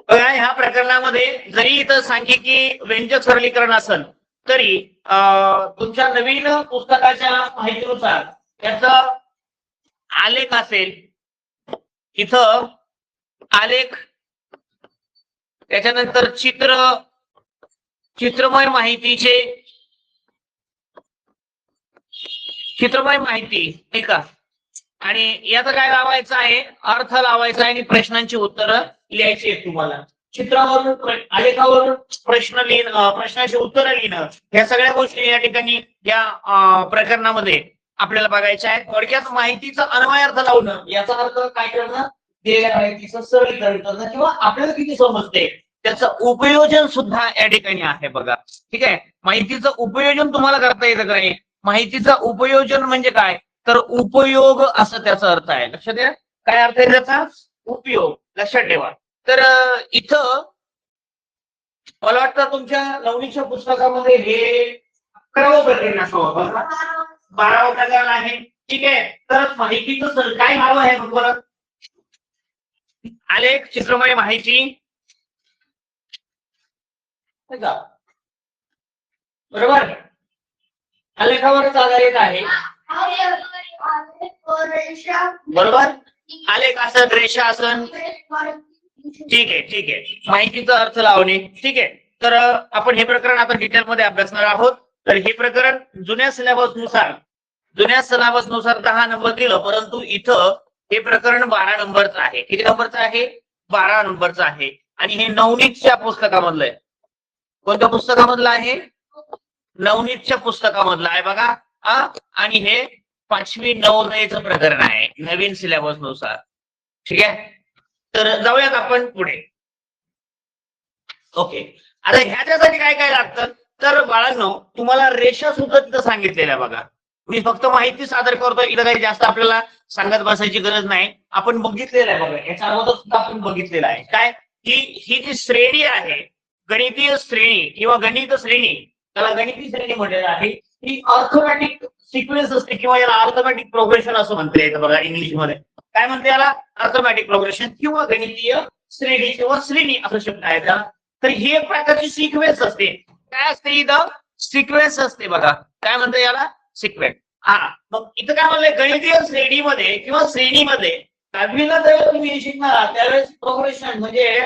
बघा ह्या प्रकरणामध्ये जरी इथं सांख्यिकी व्यंजक सरलीकरण असेल तरी तुमच्या नवीन पुस्तकाच्या माहितीनुसार त्याचा आलेख असेल, इथं आलेख, त्याच्यानंतर चित्रमय माहितीचे चित्रमय माहिती ठीक आहे, आणि याचं काय लावायचं आहे, अर्थ लावायचा आहे आणि प्रश्नांची उत्तरं लिहायची आहेत तुम्हाला. चित्रावरून आलेखावरून प्रश्न लिहिणं, प्रश्नाची उत्तरं लिहिणं, या सगळ्या गोष्टी या ठिकाणी या प्रकरणामध्ये आपल्याला बघायच्या आहेत. थोडक्यात माहितीचा अन्वयार्थ लावणं, याचा अर्थ काय करणं, दिलेल्या माहितीचं सरलीकरण करणं किंवा आपल्याला किती समजते त्याचं उपयोजन सुद्धा या ठिकाणी आहे. बघा ठीक आहे, माहितीचं उपयोजन तुम्हाला करता येतं का नाही, माहितीचं उपयोजन म्हणजे काय तर उपयोग असं त्याचा अर्थ आहे. लक्षात द्या, काय अर्थ आहे त्याचा, उपयोग, लक्षात ठेवा. तर इथं मला वाटतं तुमच्या नवनीच्या पुस्तकामध्ये हे 11वं प्रकरण असावं, 12वं प्रकरण आहे. ठीक आहे, तर माहितीचं काय नाव आहे बरोबर, आलेख, चित्रमय माहिती, बरोबर, आलेखावरच आधारित आहे. बरोबर, आलेख असन, रेषा असन, ठीक आहे ठीक आहे, माहितीचा अर्थ लावणे. ठीक आहे, तर आपण हे प्रकरण आता डिटेलमध्ये अभ्यासणार आहोत. तर हे प्रकरण जुन्या सिलेबसनुसार 10 नंबर दिलं, परंतु इथं हे प्रकरण 12 नंबरचं आहे. किती नंबरचं आहे, 12 नंबरचं आहे. आणि हे नवनीतच्या पुस्तकामधलं आहे. कोणत्या पुस्तकामधलं आहे, नवनीतच्या पुस्तकामधलं आहे बघा. आणि हे 5वी नवोदयचं प्रकरण आहे नवीन सिलेबस नुसार. ठीक आहे, तर जाऊयात आपण पुढे. ओके, आता ह्याच्यासाठी काय काय लागतं तर बाळांनो, तुम्हाला रेषा सुद्धा तिथं सांगितलेल्या बघा. मी फक्त माहिती सादर करतो, इथं काही जास्त आपल्याला सांगत बसायची गरज नाही. आपण बघितलेलं आहे बघा, याच्या अगोदर सुद्धा आपण बघितलेलं आहे काय की ही जी श्रेणी आहे, गणितीय श्रेणी किंवा गणित श्रेणी, त्याला गणितीय श्रेणी म्हटलेलं आहे, ही अर्थमॅटिक सिक्वेन्स असते किंवा याला अर्थमॅटिक प्रोग्रेशन असं म्हणता येतं बघा. इंग्लिशमध्ये काय म्हणते याला, अर्थमॅटिक प्रोग्रेशन किंवा गणितीय श्रेणी किंवा श्रेणी असं शब्द आहे त्याला. तर ही एक प्रकारची सिक्वेन्स असते. काय असते इथं, सिक्वेन्स असते बघा. काय म्हणते याला, सिक्वेन्स. मग इथं काय म्हणलंय, गणितीय श्रेणीमध्ये किंवा श्रेणीमध्ये 10वीला जेव्हा तुम्ही शिकणार त्यावेळेस प्रोग्रेशन म्हणजे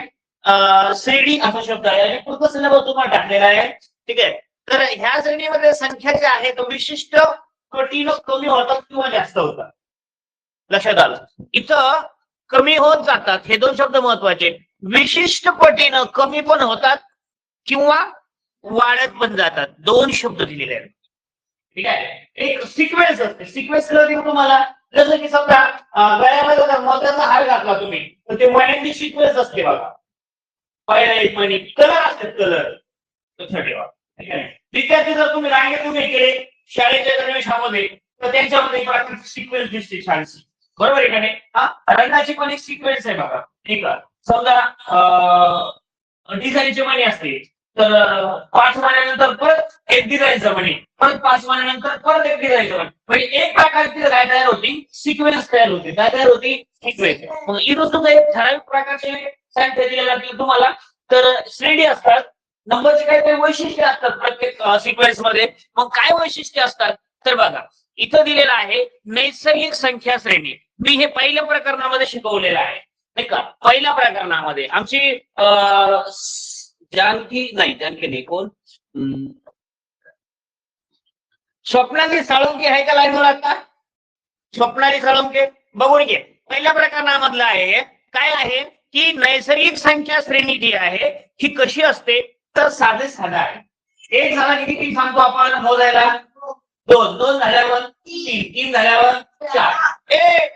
श्रेणी असा शब्द आहे आणि पूर्ण सिलेबस तुम्हाला टाकलेला आहे. ठीक आहे, तर ह्या श्रेणीमध्ये संख्या ज्या आहेत विशिष्ट पटीनं कमी होतात किंवा जास्त होतात. लक्षात आलं, इथं कमी होत जातात, हे दोन शब्द महत्वाचे. विशिष्ट पटीनं कमी पण होतात किंवा वाढत पण जातात, दोन शब्द दिलेले आहेत. ठीक आहे, एक सिक्वेन्स असते. सिक्वेन्स तुम्हाला जसं की समजा गळ्यामध्ये मोत्याचा हार घातला तुम्ही, तर ते मण्यांची सिक्वेन्स असते बघा. पहिला एक मणी, कलर असतात, कलर लक्षात ठेवा. ठीक आहे, विद्यार्थी जर तुम्ही रांगेत उभे केले शाळेच्या गणवेशामध्ये तर त्यांच्यामध्ये एक प्रकारची सिक्वेन्स दिसते छानशी, बरोबर आहे का नाही. रंगाची पण एक सिक्वेन्स आहे बघा. ठीक आहे, समजा डिझाईनची मणी असते, तर 5 महिन्यानंतर परत एक डिझाईनचं मणी, परत 5 महिन्यानंतर परत एक डिझाईनचं मणी, म्हणजे एक प्रकारची काय तयार होती, सिक्वेन्स तयार होती. काय तयार होती, सिक्वेन्स. मग इथं सुद्धा एक ठराविक प्रकारचे संख्या दिल्या जातील तुम्हाला. तर श्रेणी असतात, नंबरचे काही वैशिष्ट्य असतात प्रत्येक सिक्वेन्स मध्ये. मग काय वैशिष्ट्य असतात तर बघा, इथं दिलेलं आहे नैसर्गिक संख्या श्रेणी. मी हे पहिल्या प्रकरणामध्ये शिकवलेलं आहे नाही का. पहिल्या प्रकरणामध्ये आमची जानकी नाही कोण, स्वप्नाली साळुंके आहे का लाईनवर आता, स्वप्नाली साळुंके बघून घे. पहिल्या प्रकरणामधलं आहे काय आहे की नैसर्गिक संख्या श्रेणी जी आहे ही कशी असते तर साधा आहे. एक झाला की किती सांगतो आपण मोजायला, 2 झाल्यावर 3 झाल्यावर 4.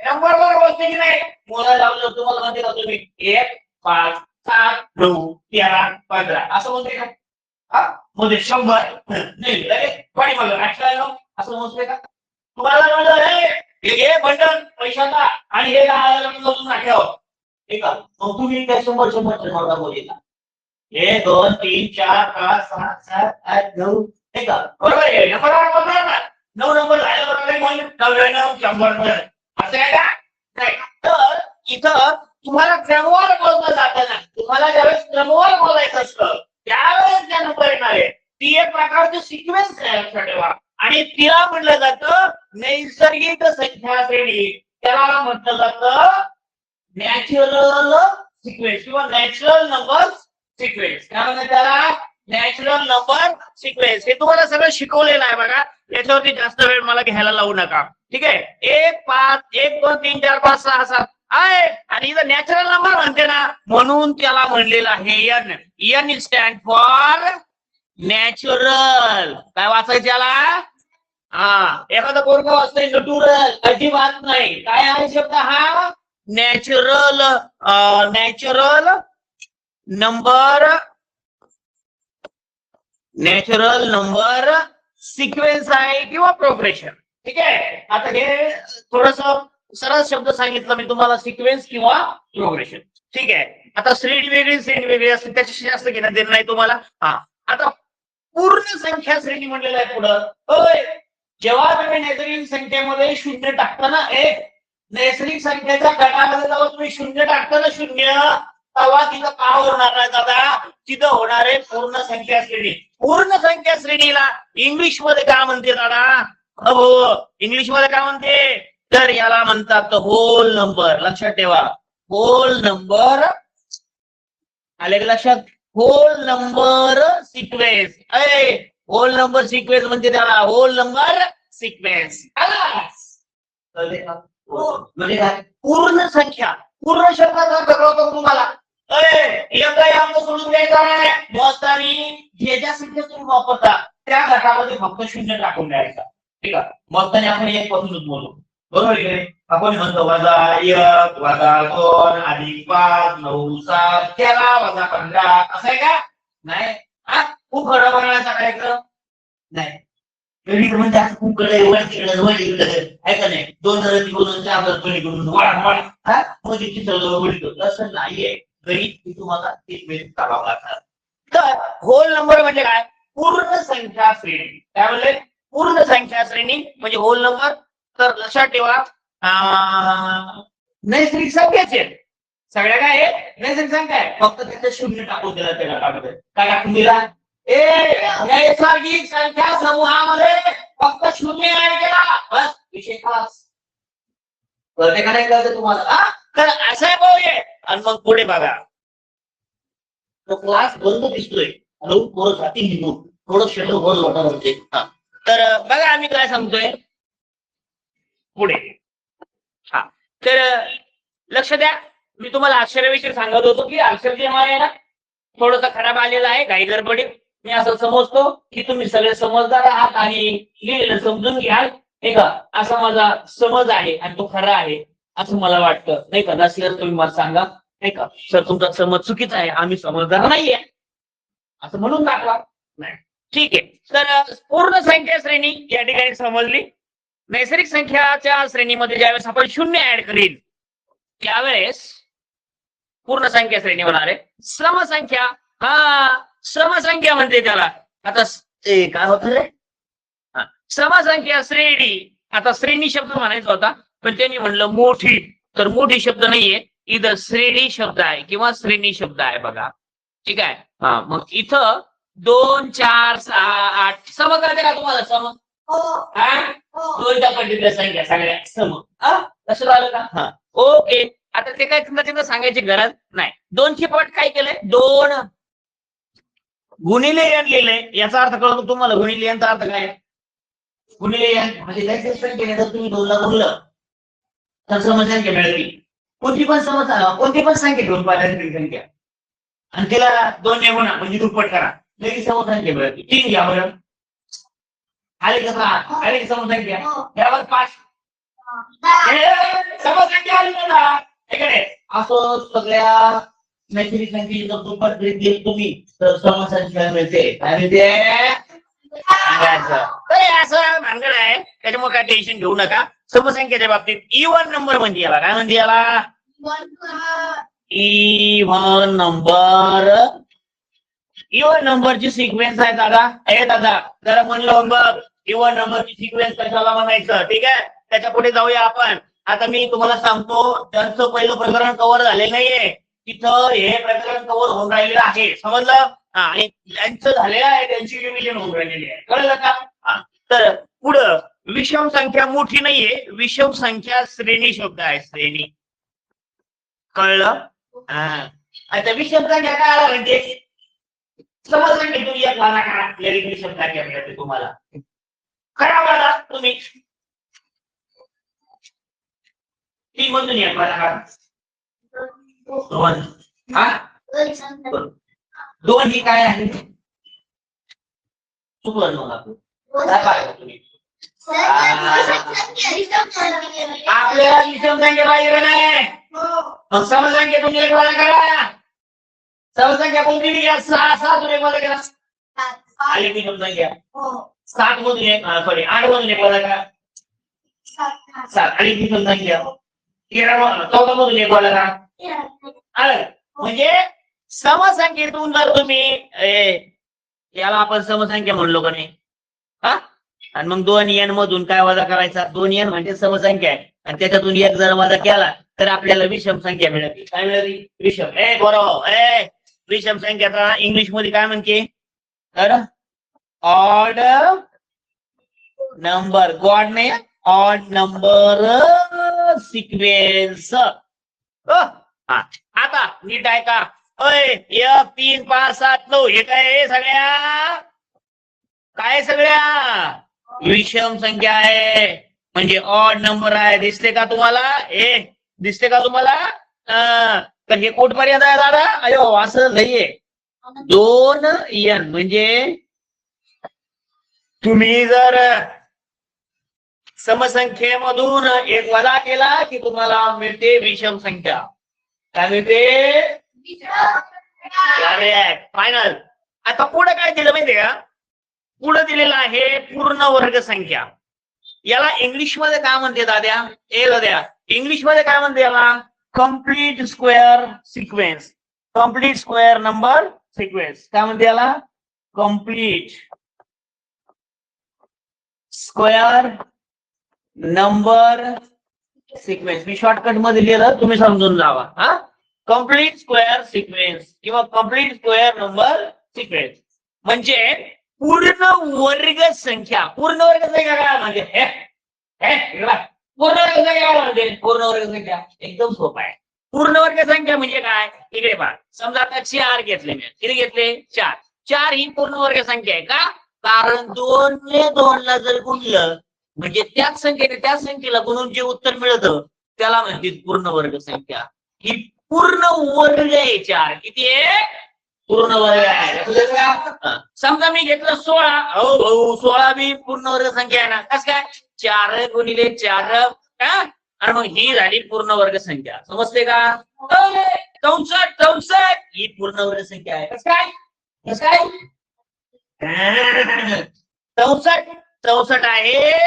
नंबर बरोबर बसते की नाही, मोजायला लावलं तुम्हाला म्हणते का तुम्ही 1 5 7 9 13 15 असं म्हणते का, म्हणजे 100 नाही पाणी मग असं मोजते का. तुम्हाला म्हणलं हे बंडल पैशाचा आणि हे 10,000 मोजून टाकावं. ठीक आहे, मग तुम्ही काय 100 मोजेला 1 2 3 4 5 6 7 8 9. ठीक आहे, बरोबर आहे. नऊ नंबर झाल्यावर असं आहे का नाही. तर इथं तुम्हाला क्रमवार मोजलं जाताना तुम्हाला ज्यावेळेस क्रमवार बोलायचं असतं त्यावेळेस ज्या नंबर येणार आहे ती एक प्रकारची सिक्वेन्स आहे लक्षात ठेवा. आणि तिला म्हटलं जातं नैसर्गिक संख्या श्रेणी. त्याला म्हटलं जातं नॅचरल सिक्वेन्स किंवा नॅचरल नंबर सिक्वेन्स. काय म्हणतात त्याला? Natural number sequence. हे तुम्हाला सगळं शिकवलेलं आहे बघा. याच्यावरती जास्त वेळ मला घ्यायला लावू नका. ठीक आहे. 1 5 1 2 3 4 5 6 7 आहे आणि इथं नॅचरल नंबर म्हणते ना म्हणून त्याला म्हणलेलं आहे N. N is stand for natural. काय वाचायचं याला? एखादा पोरग वाचतोय नॅचरल अजिबात नाही. काय आहे शब्द हा? Natural. Natural number natural number sequence आहे किंवा प्रोग्रेशन. ठीक आहे. आता हे थोडस सरळ शब्द सांगितलं मी तुम्हाला सिक्वेन्स किंवा प्रोग्रेशन. ठीक आहे. आता श्रेणी वेगळी असते त्याच्याशी जास्त घेणं देणं नाही तुम्हाला. आता पूर्ण संख्या श्रेणी म्हणलेलं आहे पुढं. होय जेव्हा तुम्ही नैसर्गिक संख्येमध्ये शून्य टाकता ना एक नैसर्गिक संख्येच्या गटामध्ये जेव्हा तुम्ही शून्य टाकता ना शून्य तेव्हा तिथं का होणार आहे दादा? तिथं होणार आहे पूर्ण संख्या श्रेणी. पूर्ण संख्या श्रेणीला इंग्लिश मध्ये काय म्हणते दादा? इंग्लिश मध्ये काय म्हणते? तर याला म्हणतात होल नंबर. लक्षात ठेवा होल नंबर. आले का लक्षात? Whole number sequence. Whole number sequence म्हणजे त्याला होल नंबर सिक्वेन्स. म्हणजे काय? पूर्ण संख्या. पूर्ण शब्दाचा अर्थ कळतो तुम्हाला. सोडून द्यायचा आहे मोजतानी जे ज्या संख्या तुम्ही वापरता त्या गटामध्ये फक्त शून्य टाकून द्यायचा. ठीक आहे. मोजतानी आपण एक पासूनच बोलू. बरोबर आहे. आपण म्हणतो वजा 1 वजा 2 अधिक 5 9 7 13 वजा 15 असं आहे का? नाही. खूप खरं बनवायचा कार्यक्रम नाही. गणित म्हणजे असं खूप कडे आहे का नाही? 2 जण तिकडून 4 जण पलीकडून म्हणजे चित्र असं नाहीये. गणित तुम्हाला करावं लागणार. तर होल नंबर म्हणजे काय? पूर्ण संख्या श्रेणी. काय म्हणले? पूर्ण संख्या श्रेणी म्हणजे होल नंबर. तर लक्षात ठेवा नैसर्गिक संख्याचे सगळ्या काय आहे? नैसर्गिक संख्या आहे. फक्त त्याचं शून्य टाकून दिला त्या गटामध्ये. काय टाकून दिला? नैसर्गिक संख्या समूहामध्ये फक्त शून्य ऍड केला बस विषय खास. कळते का नाही कळते तुम्हाला? तर असं आहे भाऊ हे. आणि मग पुढे बघा तो क्लास बंद दिसतोय थोडं शेड्यूल बंद होणार होते. तर बघा आम्ही काय सांगतोय पुढे. तर लक्ष द्या. मी तुम्हाला अक्षराविषयी सांगत होतो की अक्षर जे आहे ना थोडंसं खराब आलेलं आहे काही गडबडीत. मी असं समजतो की तुम्ही सगळे समजदार आहात आणि लिहिलेलं समजून घ्याल. नाही का? असा माझा समज आहे आणि तो खरा आहे असं मला वाटतं. नाही का? नसल्यास तुम्ही मला सांगा. नाही का? सर तुमचा समज चुकीचा आहे आम्ही समजदार नाहीये असं म्हणून दाखवा. नाही ठीक आहे. तर पूर्ण संख्या श्रेणी या ठिकाणी समजली. नैसर्गिक संख्याच्या श्रेणीमध्ये ज्यावेळेस आपण शून्य ऍड करील त्यावेळेस पूर्ण संख्या श्रेणी होणार आहे. समसंख्या. समसंख्या म्हणते त्याला. आता काय होत रे? समसंख्या श्रेणी. आता श्रेणी शब्द म्हणायचा होता पण त्यांनी म्हणलं मोठी. तर मोठी शब्द नाहीये इथं श्रेणी शब्द आहे किंवा श्रेणी शब्द आहे बघा. ठीक आहे. मग इथं 2 4 6 8 सम करते का तुम्हाला? सम दोनच्या पटीतल्या संख्या सगळ्या सम. कसं झालं का? ओके. आता ते काय चिन्ह सांगायची गरज नाही. 2ची पट काय केलंय? 2 गुणिले n लिहिलंय. याचा अर्थ कळतो तुम्हाला? गुणिले n चा अर्थ काय? गुणिले n म्हणजे नैसर्गिक संख्येने जर तुम्ही 2 ला गुणलं तर समसंख्या मिळते. कोणती पण संख्या घेऊन पाहिजे संख्या आणि तिला 2 ने गुणा म्हणजे दुप्पट करा लगेच समसंख्या मिळते. 3 घ्या बरं. आले का? आले समसंख्या. यावर 5 समसंख्या आली ना इकडे. असं सगळ्या नैसर्गिक संख्येची जर दुप्पट दिली तुम्ही तर समसंख्या मिळते. काय मिळते? असं भानगड आहे त्याच्यामुळे काय टेन्शन घेऊ नका. समसंख्येच्या बाबतीत इव्हन नंबर म्हणजे याला काय म्हणते? याला इव्हन नंबर. इव्हन नंबरची सिक्वेन्स आहे दादा. दादा जरा म्हणलं बघ इव्हन नंबरची सिक्वेन्स कशाला म्हणायचं? ठीक आहे. त्याच्या पुढे जाऊया आपण. आता मी तुम्हाला सांगतो त्यांचं पहिलं प्रकरण कव्हर झालेलं नाहीये. तिथं हे प्रकरण कव्हर होऊन राहिलेलं आहे, समजलं? आणि त्यांचं झालेलं आहे, त्यांची डिव्हिजन होऊन राहिलेली आहे, कळलं का? तर पुढं विषम संख्या मोठी नाहीये, विषम संख्या श्रेणी शब्द आहे, श्रेणी, कळलं? आता विषम संख्या काय आला म्हणजे समजलं की तुम्ही एक लहान करा, लगेच विषम संख्या मिळते तुम्हाला. करा बघा तुम्ही 3 मधून एक करा, 2 हा 2 ही काय आहे? चुकलं मग आपण काय पाहिजे तुम्ही आपल्याला विषम संख्या पाहिजे नाही, मग समसंख्या तुम्ही एक वाला करा. समसंख्या कोणती घ्या? 6 7 एक वाला करा. आली विषम संख्या 7 मधून एक, सॉरी 8 मधून एक वाला करा. 7 आली विषम संख्या 14 मधून एक वाला करा. म्हणजे समसंख्येतून जर तुम्ही याला आपण समसंख्या म्हणलो का नाही, हा, आणि मग 2 n मधून काय वजा करायचा? 2 n म्हणजे समसंख्या आहे, आणि त्याच्यातून एक जर वजा केला तर आपल्याला विषम संख्या मिळते. काय मिळते? विषम. बरोबर. विषम संख्याचा इंग्लिश मध्ये काय म्हणते? तर ऑड नंबर, गॉड नाही, ऑड नंबर सिक्वेन्स. आता नीट आहे का? 1 3 5 7 9 हे काय सगळ्या? काय सगळ्या विषम संख्या आहे, म्हणजे ऑड नंबर आहे. दिसते का तुम्हाला? दिसते का तुम्हाला? तर हे कुठपर्यंत आहे दादा? अयो असं नाहीये. 2 n म्हणजे तुम्ही जर समसंख्येमधून एक वजा केला की तुम्हाला मिळते विषम संख्या. काय मिळते? फायनल. आता पुढे काय दिलं माहितीये का? पुढे दिलेलं आहे पूर्ण वर्ग संख्या. याला इंग्लिश मध्ये काय म्हणते दाद्या? दाद्या इंग्लिश मध्ये काय म्हणते याला? Complete square sequence. Complete square number sequence काय म्हणते याला? Complete square number sequence. मी शॉर्टकट मध्ये लिहिलं, तुम्ही समजून जावा. कम्प्लीट स्क्वेअर सिक्वेन्स किंवा कम्प्लीट स्क्वेअर नंबर सिक्वेन्स म्हणजे पूर्ण वर्ग संख्या. पूर्ण वर्ग संख्या काय म्हणजे? पूर्ण वर्ग संख्या काय म्हणजे? पूर्ण वर्ग संख्या एकदम सोपा आहे. पूर्ण वर्ग संख्या म्हणजे काय? इकडे पहा, समजा आता 4 घेतले मी. किती घेतले? 4. 4 ही पूर्ण वर्ग संख्या आहे का? कारण 2 ने 2 ला जर गुणलं म्हणजे त्याच संख्येला गुणून जे उत्तर मिळतं त्याला म्हणते पूर्ण वर्ग संख्या. ही पूर्ण वर्ग आहे 4. किती आहे? पूर्ण वर्ग आहे. समजा मी घेतलं 16. हो भाऊ 16 बी पूर्ण वर्ग संख्या आहे ना. कसं काय? 4 गुणिले 4 आणि मग ही झाली पूर्ण वर्ग संख्या. समजते का? 64 ही पूर्ण वर्ग संख्या आहे. कसं काय? 64 आहे.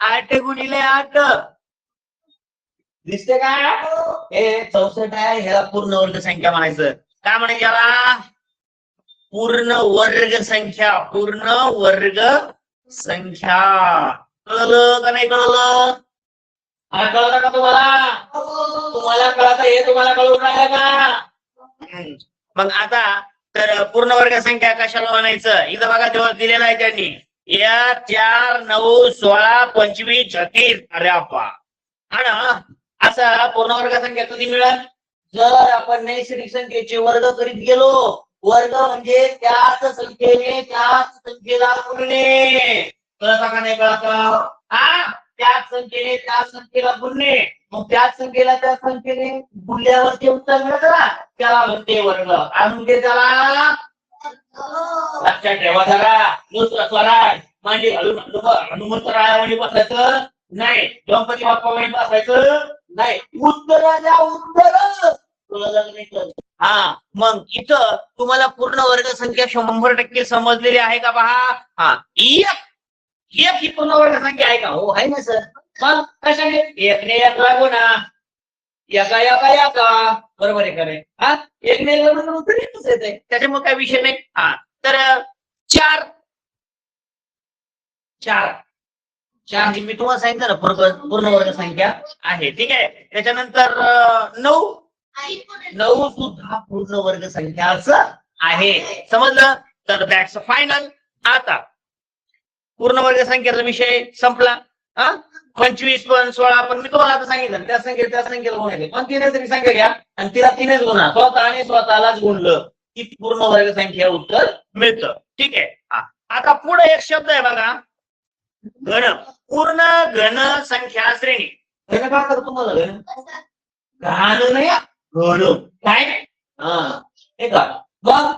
8 गुणिले 8 दिसते का? हे 64 आहे. ह्याला पूर्ण वर्ग संख्या म्हणायचं. काय म्हणायचं याला? पूर्ण वर्ग संख्या. पूर्ण वर्ग संख्या. कळलं का नाही कळलं? कळलं का तुम्हाला? तुम्हाला कळत? हे तुम्हाला कळून राहिलं का? मग आता तर पूर्ण वर्ग संख्या कशाला म्हणायचं? इथं बघा तेव्हा दिलेलं आहे त्यांनी. 1 4 9 16 25 36. अरे अप्पा. असा पूर्ण वर्ग संख्या कधी मिळेल? जर आपण नैसर्गिक संख्येचे वर्ग करीत गेलो. वर्ग म्हणजे त्याच संख्येला गुणणे. कळता का नाही कळत? त्याच संख्येने त्याच संख्येला गुणणे. मग त्याच संख्येला त्या संख्येने गुणल्यावर जे उत्तर मिळतं ना त्याला म्हणते वर्ग. आणि म्हणजे त्याला लक्षात ठेवा जरा. दुसरं स्वराज म्हणजे हनुमंतरायामध्ये बसायचं नाही. गणपती बाप्पा बसायचं नाही. उत्तर द्या उत्तर. मग इथं तुम्हाला पूर्ण वर्ग संख्या 100% समजलेली आहे का? पहा. एक ही पूर्ण वर्ग संख्या आहे का? हो आहे ना सर. मग कशाने? 1 ने 1 लागू ना. एका बरोबर आहे खरे. 1 ने उत्तर येतच येते. त्याच्यामुळे काय विषय नाही. तर 4 मी तुम्हाला सांगितलं ना पूर्ण वर्ग संख्या आहे. ठीक आहे. त्याच्यानंतर 9 9 सुद्धा पूर्ण वर्ग संख्याच आहे. समजलं? तर दॅट्स फायनल. आता पूर्ण वर्ग संख्येचा विषय संपला. 25 पण 16 पण मी तुम्हाला आता सांगितलं त्या संख्येला गुणायचे. पण तिने तरी संख्या घ्या आणि तिला तिनेच गुणा. स्वतःने स्वतःलाच गुणलं की पूर्ण वर्ग संख्या उत्तर मिळतं. ठीक आहे. आता पुढे एक शब्द आहे बघा, घन. पूर्ण घन संख्या श्रेणी. घन का करतो तुम्हाला? घन घाण नाही, घन काय? हे का मग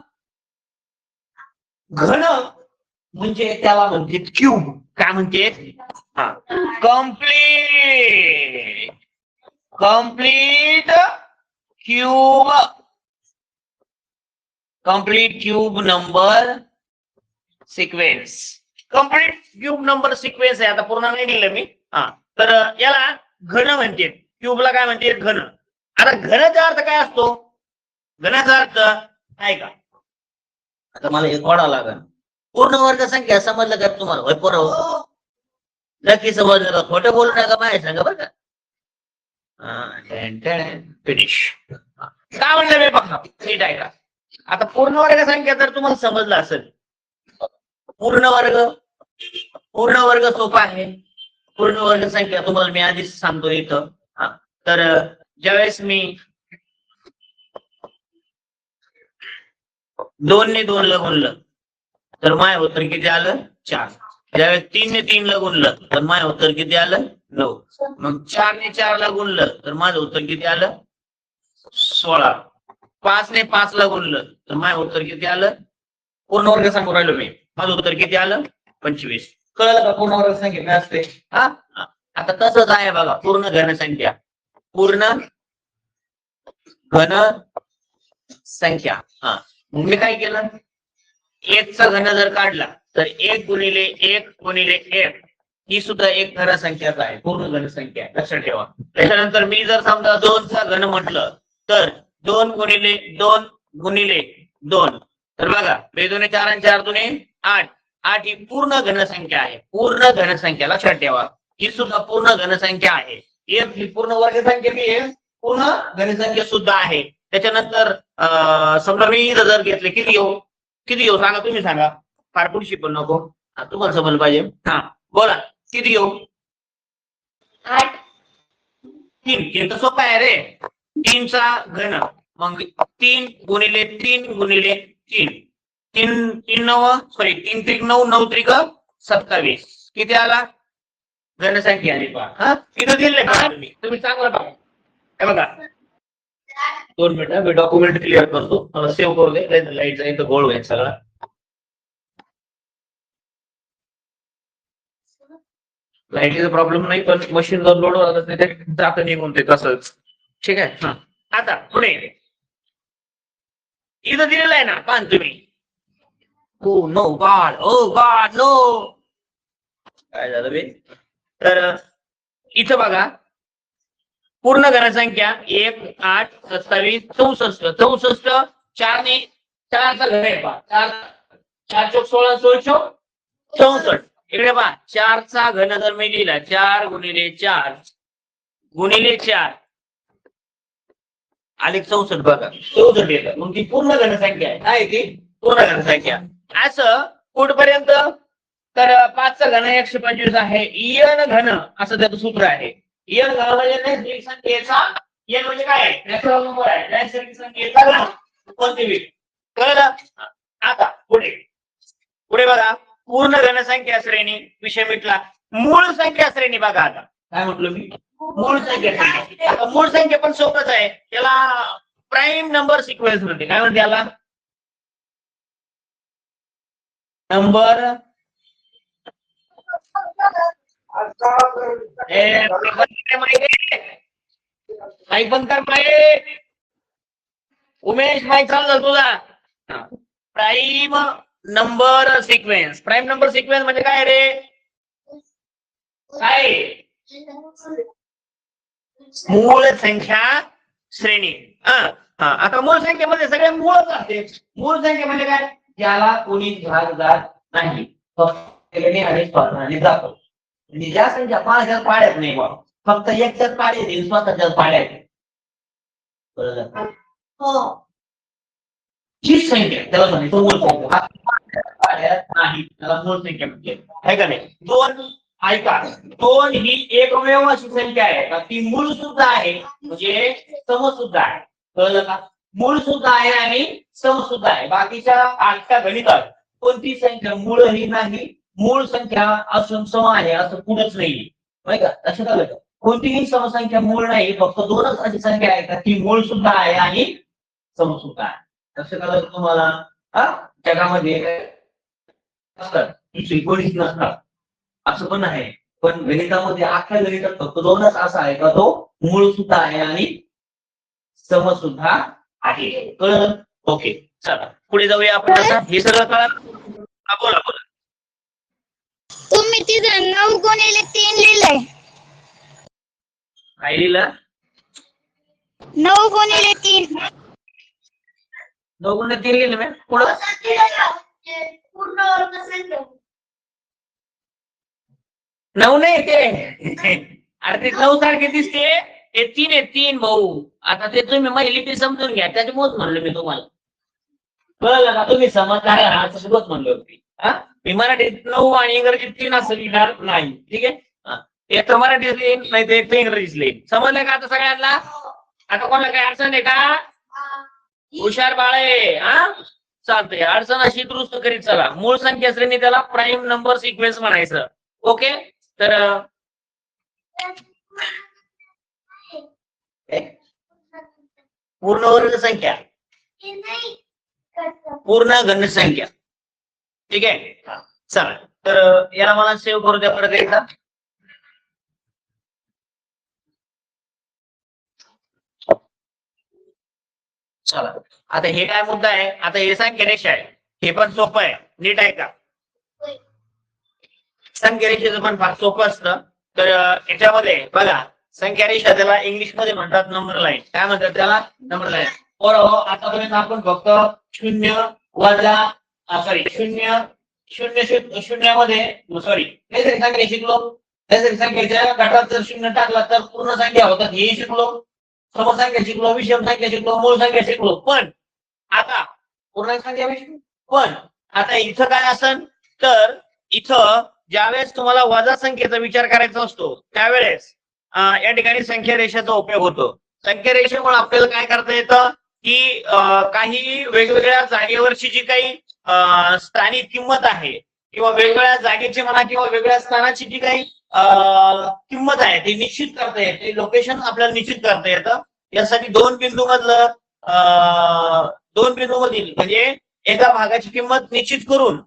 घन म्हणजे त्याला म्हणते क्यूब. काय म्हणते? Complete cube. Complete cube number sequence. Complete cube number sequence आहे. आता पूर्ण नाही लिहिलं मी. तर याला घन म्हणते. क्यूबला काय म्हणते? घन. आता घनाचा अर्थ काय असतो? घनाचा अर्थ आहे का? आता मला हे खोडा लागेल. पूर्ण वर्ग संख्या समजलं का तुम्हाला? होय पोरं, नक्की समजलं का? खोटं बोलू नका, माहिती सांगा बरं का. फिनिश. काय म्हणलं मी बघा, नीट आहे का? आता पूर्ण वर्ग संख्या जर तुम्हाला समजलं असेल, पूर्ण वर्ग सोपा आहे. पूर्ण वर्ग संख्या तुम्हाला मी आधीच सांगतो इथं. तर ज्यावेळेस मी 2 ने 2 ला गुणलं तर माय उत्तर किती आलं? 4. ज्यावेळेस 3 ने 3 ला गुणलं तर माय उत्तर किती आलं? 9. मग 4 ने 4 ला गुणलं तर माझं उत्तर किती आलं? 16. 5 ने 5 ला गुणलं तर माय उत्तर किती आलं? पूर्ण वर्ग सांगू राहिलो मी. माझं उत्तर किती आलं? 25. कळलं का पूर्ण वर्ग संख्या काय असते? आता तसंच आहे बघा पूर्ण घन संख्या. पूर्ण घन संख्या. मी काय केलं? 1 चा घन जर काढला तर 1 गुणिले 1 गुणिले 1 ही सुद्धा एक घन संख्याच आहे. पूर्ण घन संख्या लक्षात ठेवा. त्याच्यानंतर मी जर समजा 2 चा घन म्हटलं तर 2 गुणिले 2 गुणिले 2. तर बघा 2 दुणे 4 आणि 4 दुणे 8. 8 ही पूर्ण घन संख्या आहे. पूर्ण घन संख्या लक्षात ठेवा. ही सुद्धा पूर्ण घन संख्या आहे. 1 ही पूर्ण वर्ग संख्या बी आहे, पूर्ण घन संख्या सुद्धा आहे. त्याच्यानंतर समजा मी जर घेतले किती येऊ सांगा, तुम्ही सांगा. फार पुढची पण नको, तुम्हाला समजलं पाहिजे. बोला किती येऊ? 8. 3 तर सोपं आहे रे. 3 चा घन मग 3 गुणिले 3 गुणिले 3. 3 त्रिक 9 9 त्रिक 27. किती आला? घनसंख्या आली पहा. इथं दिले तुम्ही चांगलं बघा. हे बघा 2 मिनिटं मी डॉक्युमेंट क्लिअर करतो. मला सेव्ह करू दे. लाईटचा इथं गोळ होईल सगळा. लाईटीचा प्रॉब्लेम नाही, पण मशीन जर लोड होत नाही ते जात निघून ते तसंच. ठीक आहे. आता पुढे इथं दिलेलं आहे ना, पान तुम्ही. ओ नो गॉड, ओ गॉड नो. काय झालं बे? तर इथं बघा पूर्ण घनसंख्या 1 8 27 64. 64 4 ने 4 चा घन आहे पहा. 4 चौक 16 16 चौक 64. इकडे पहा 4 चा घन जर मी लिहिला 4 गुणिले 4 गुणिले 4 आले 64. बघा 64 येतं. मग ती पूर्ण घनसंख्या आहे. काय ती? पूर्ण घनसंख्या. असं कुठपर्यंत? तर 5 चा घन 125 आहे. एन घन असं त्याचं सूत्र आहे. एन घन म्हणजे नैसर्गिक संख्येचा एन म्हणजे काय? नॅचरल नंबर आहे. नैसर्गिक संख्येचा घन कोणते बी. कळलं? आता पुढे बघा पूर्ण घनसंख्या श्रेणी विषय मिटला. मूळ संख्या श्रेणी बघा. आता काय म्हटलं मी? मूळ संख्या श्रेणी. आता मूळ संख्या पण सोपच आहे. त्याला प्राईम नंबर सिक्वेन्स म्हणते. काय म्हणते याला? नंबर माईक बंद कर. माईक उमेश माईक चालू झाला तुझा. Prime number sequence. Prime number sequence म्हणजे काय रे? काय? मूळ संख्या श्रेणी. आता मूळ संख्येमध्ये सगळे मूळच असते. मूळ संख्या म्हणजे काय? ज्याला कोणी भाग जात नाही, आणि स्वतःने जातो. म्हणजे ज्या संख्या 5 पाड्यात नाही, फक्त एकच्याच पाड्यात स्वतःच्याच पाड्यात. हीच संख्या त्याला म्हणायचं मूळ संख्या नाही, त्याला मूळ संख्या म्हणजे आहे का नाही. दोन ऐका, दोन ही एकमेव अशी संख्या आहे का ती मूळ सुद्धा आहे म्हणजे सम सुद्धा आहे. कळलं का. मूळ सुद्धा आहे आणि सम सुद्धा आहे. बाकीच्या आजच्या गणितात कोणती संख्या मूळही नाही, मूळ संख्या असून सम आहे असं कुठंच नाही माहिती का. लक्षात आलं का. कोणतीही समसंख्या मूळ नाही, फक्त दोनच अशी संख्या आहे का ती मूळ सुद्धा आहे आणि सम सुद्धा आहे. लक्षात आलं तुम्हाला. हा जगामध्ये असतात कोणीच नसतात असं पण आहे, पण गणितामध्ये अख्ख्या गणितात फक्त दोनच असा आहे का तो मूळ सुद्धा आहे आणि सम सुद्धा आहे. कळलं. ओके चला पुढे जाऊया आपण. आता हे सगळं कळलं. बोला बोला. तुम्ही तिथं 9 गुणिले 3 लिहिलंय. काय लिहिलं. 9 गुणिले 3. 9 गुणिले 3 लिहिलं मी. पुढं पूर्ण वर्ग संख्या 9 नाही ते. अरे ते 9 सारखे दिसते ते 3 आहे. 3 भाऊ. आता ते तुम्ही माझी लिपी समजून घ्या त्याच्यामुळेच म्हणलं मी तुम्हाला. कळलं का. तुम्ही समजदार आहात असं सोबत म्हणलो होती. मी मराठीत 9 आणि इंग्रजीत 3 असं लिहिणार नाही. ठीक आहे. एक तर मराठीत लिहीन नाही तर एक तर इंग्रजीत लिहीन. समजलं का आता सगळ्यांना. आता कोणाला काही अडचण आहे का. हुशार बाळे. चालतंय. अडचण अशी दुरुस्त करीत चला. मूळ संख्या श्रेणी त्याला प्राईम नंबर सिक्वेन्स म्हणायचं. ओके. तर पूर्ण वर्ग संख्या पूर्ण घन संख्या. ठीक आहे. चला तर याला मला सेव्ह करू द्या परत एकदा. चला आता हे काय मुद्दा आहे. आता हे संख्या रेषा आहे. हे पण सोपं आहे. नीट आहे का. संख्या रेषेचं पण फार सोपं असतं. तर याच्यामध्ये बघा संख्या रेषा त्याला इंग्लिश मध्ये म्हणतात नंबर लाईन. काय म्हणतात त्याला नंबर लाईन. बरोबर. आतापर्यंत आपण फक्त शून्य वजा सॉरी शून्य शून्य शून्यामध्ये सॉरी नैसर्गिक संख्या शिकलो. नैसर्गिक संख्येच्या गटात जर शून्य टाकला तर पूर्ण संख्या होतात हे शिकलो. समसंख्या शिकलो, विषम संख्या शिकलो, मूळ संख्या शिकलो. पण आता पूर्णांक संख्या शिकलो. पण आता इथं काय असेल तर इथं ज्यावेळेस तुम्हाला वजा संख्येचा विचार करायचा असतो त्यावेळेस या ठिकाणी संख्या रेषेचा उपयोग होतो. संख्या रेषेमुळे आपल्याला काय करता येतं की काही वेगवेगळ्या जागेवरची जी काही स्थानिक किंमत आहे किंवा वेगवेगळ्या जागेची म्हणा किंवा वेगळ्या स्थानाची जी काही किंमत आहे ती निश्चित करता येते. लोकेशन आपल्याला निश्चित करता येतं. यासाठी दोन बिंदू मधील म्हणजे एका भागाची किंमत निश्चित करून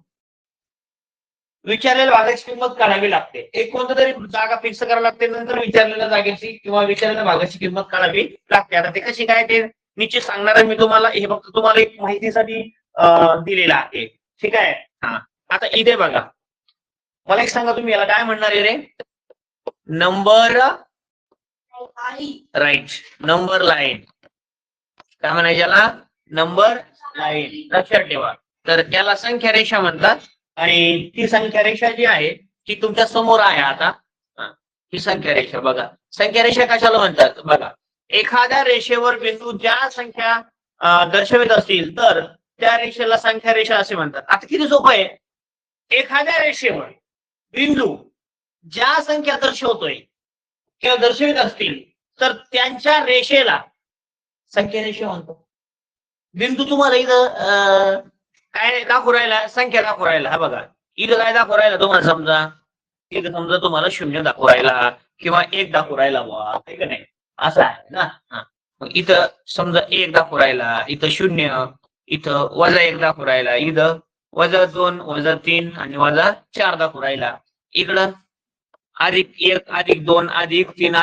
विचारलेल्या भागाची किंमत काढावी लागते. एक कोणतं तरी जागा फिक्स करावी लागते. नंतर विचारलेल्या जागेची किंवा विचारलेल्या भागाची किंमत काढावी लागते. आता ते कशी काय ते निश्चित सांगणार आहे मी तुम्हाला. हे फक्त तुम्हाला एक माहितीसाठी दिलेलं आहे. ठीक आहे. आता इथे बघा मला एक सांगा तुम्ही याला काय म्हणणार आहे रे. Number right. नंबर लाईन काय म्हणायचं याला नंबर लाईन. लक्षात ठेवा. तर त्याला संख्या रेषा म्हणतात. आणि ती संख्या रेषा जी आहे ती तुमच्या समोर आहे. आता ही संख्या रेषा बघा. संख्या रेषा कशाला म्हणतात बघा. एखाद्या रेषेवर बिंदू ज्या संख्या दर्शवित असतील तर त्या रेषेला संख्या रेषा असे म्हणतात. आता किती सोपं आहे. एखाद्या रेषेवर बिंदू ज्या संख्या दर्शवतोय किंवा दर्शवित असतील तर त्यांच्या रेषेला संख्या रेषा म्हणतो. बिंदू तुम्हाला इथं काय दाखवू राहिला संख्या दाखवू राहिला. हा बघा इथं काय दाखवू राहिला तुम्हाला. समजा इथं समजा तुम्हाला 0 दाखवू राहिला किंवा 1 दाखवू राहिला बुवा. ठीक आहे नाही असं आहे ना. मग इथं समजा 1 दाखवू राहिला, इथं 0, इथं -1 दाखवू राहिला, इथं -2 -3 आणि -4 दाखवू राहिला. इकडं +1 +2 +3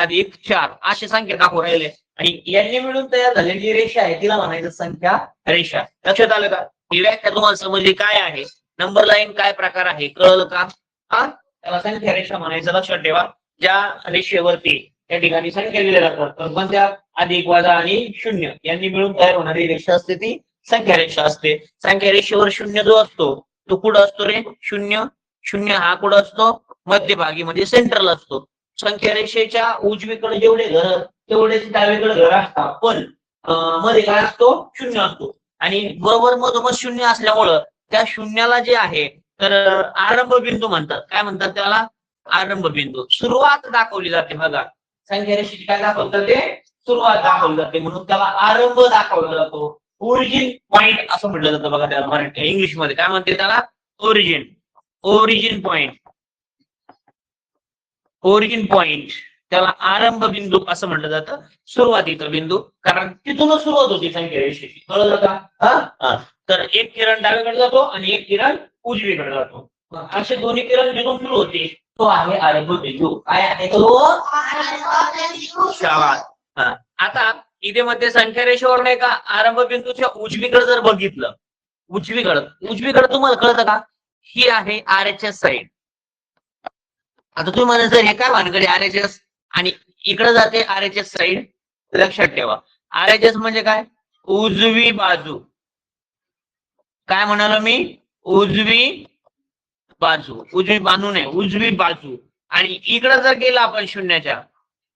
+4 अशी संख्या दाखवू राहिले. आणि यांनी मिळून तयार झालेली रेषा आहे तिला म्हणायचं संख्या रेषा. लक्षात आलं का. ही व्याख्या तुम्हाला समजली काय आहे. नंबर लाईन काय प्रकार आहे कळलं का. त्याला संख्या रेषा म्हणायचं. लक्षात ठेवा. ज्या रेषेवरती त्या ठिकाणी संख्या दिल्या जातात तर पण त्या अधिक वजा आणि 0 यांनी मिळून तयार होणारी रेषा असते ती संख्या रेषा असते. संख्या रेषेवर 0 जो असतो तो कुठं असतो रे. 0 हा कुठं असतो मध्यभागी म्हणजे सेंट्रल असतो. संख्या रेषेच्या उजवीकडे जेवढे घर तेवढेच डावीकडे घर असतात. पण मध्ये काय असतो शून्य असतो आणि बरोबर मधोमध शून्य असल्यामुळं त्या शून्याला जे आहे तर आरंभ बिंदू म्हणतात. काय म्हणतात त्याला? आरंभ बिंदू. सुरुवात दाखवली जाते बघा. संख्या रेषेची काय दाखवली जाते? सुरुवात दाखवली जाते म्हणून त्याला आरंभ दाखवला जातो. ओरिजिन पॉइंट असं म्हटलं जातं बघा त्याला मराठी इंग्लिश मध्ये काय म्हणते त्याला? Origin. Origin point. Origin point त्याला आरंभ बिंदू असं म्हटलं जातं. सुरुवातीचा बिंदू कारण तिथूनच सुरुवात होती संख्या रेषेची. कळलं का? तर एक किरण डावीकडे जातो आणि एक किरण उजवीकडे जातो. असे दोन्ही किरण जिथून सुरू होते तो आहे आरंभ बिंदू. काय आहे तो? शाबास. आता इथे मध्ये संख्या रेषेवर नाही का आरंभ बिंदूच्या उजवीकडे जर बघितलं उजवीकडे तुम्हाला कळतं का? ही आहे RHS साईड. आता तुम्ही म्हणा सर हे काय भानगडी RHS आणि इकडे जाते RHS साईड. लक्षात ठेवा RHS म्हणजे काय? उजवी बाजू. काय म्हणालो मी? उजवी बाजू. उजवी बाजू नाही उजवी बाजू. आणि इकडे जर गेला आपण शून्याच्या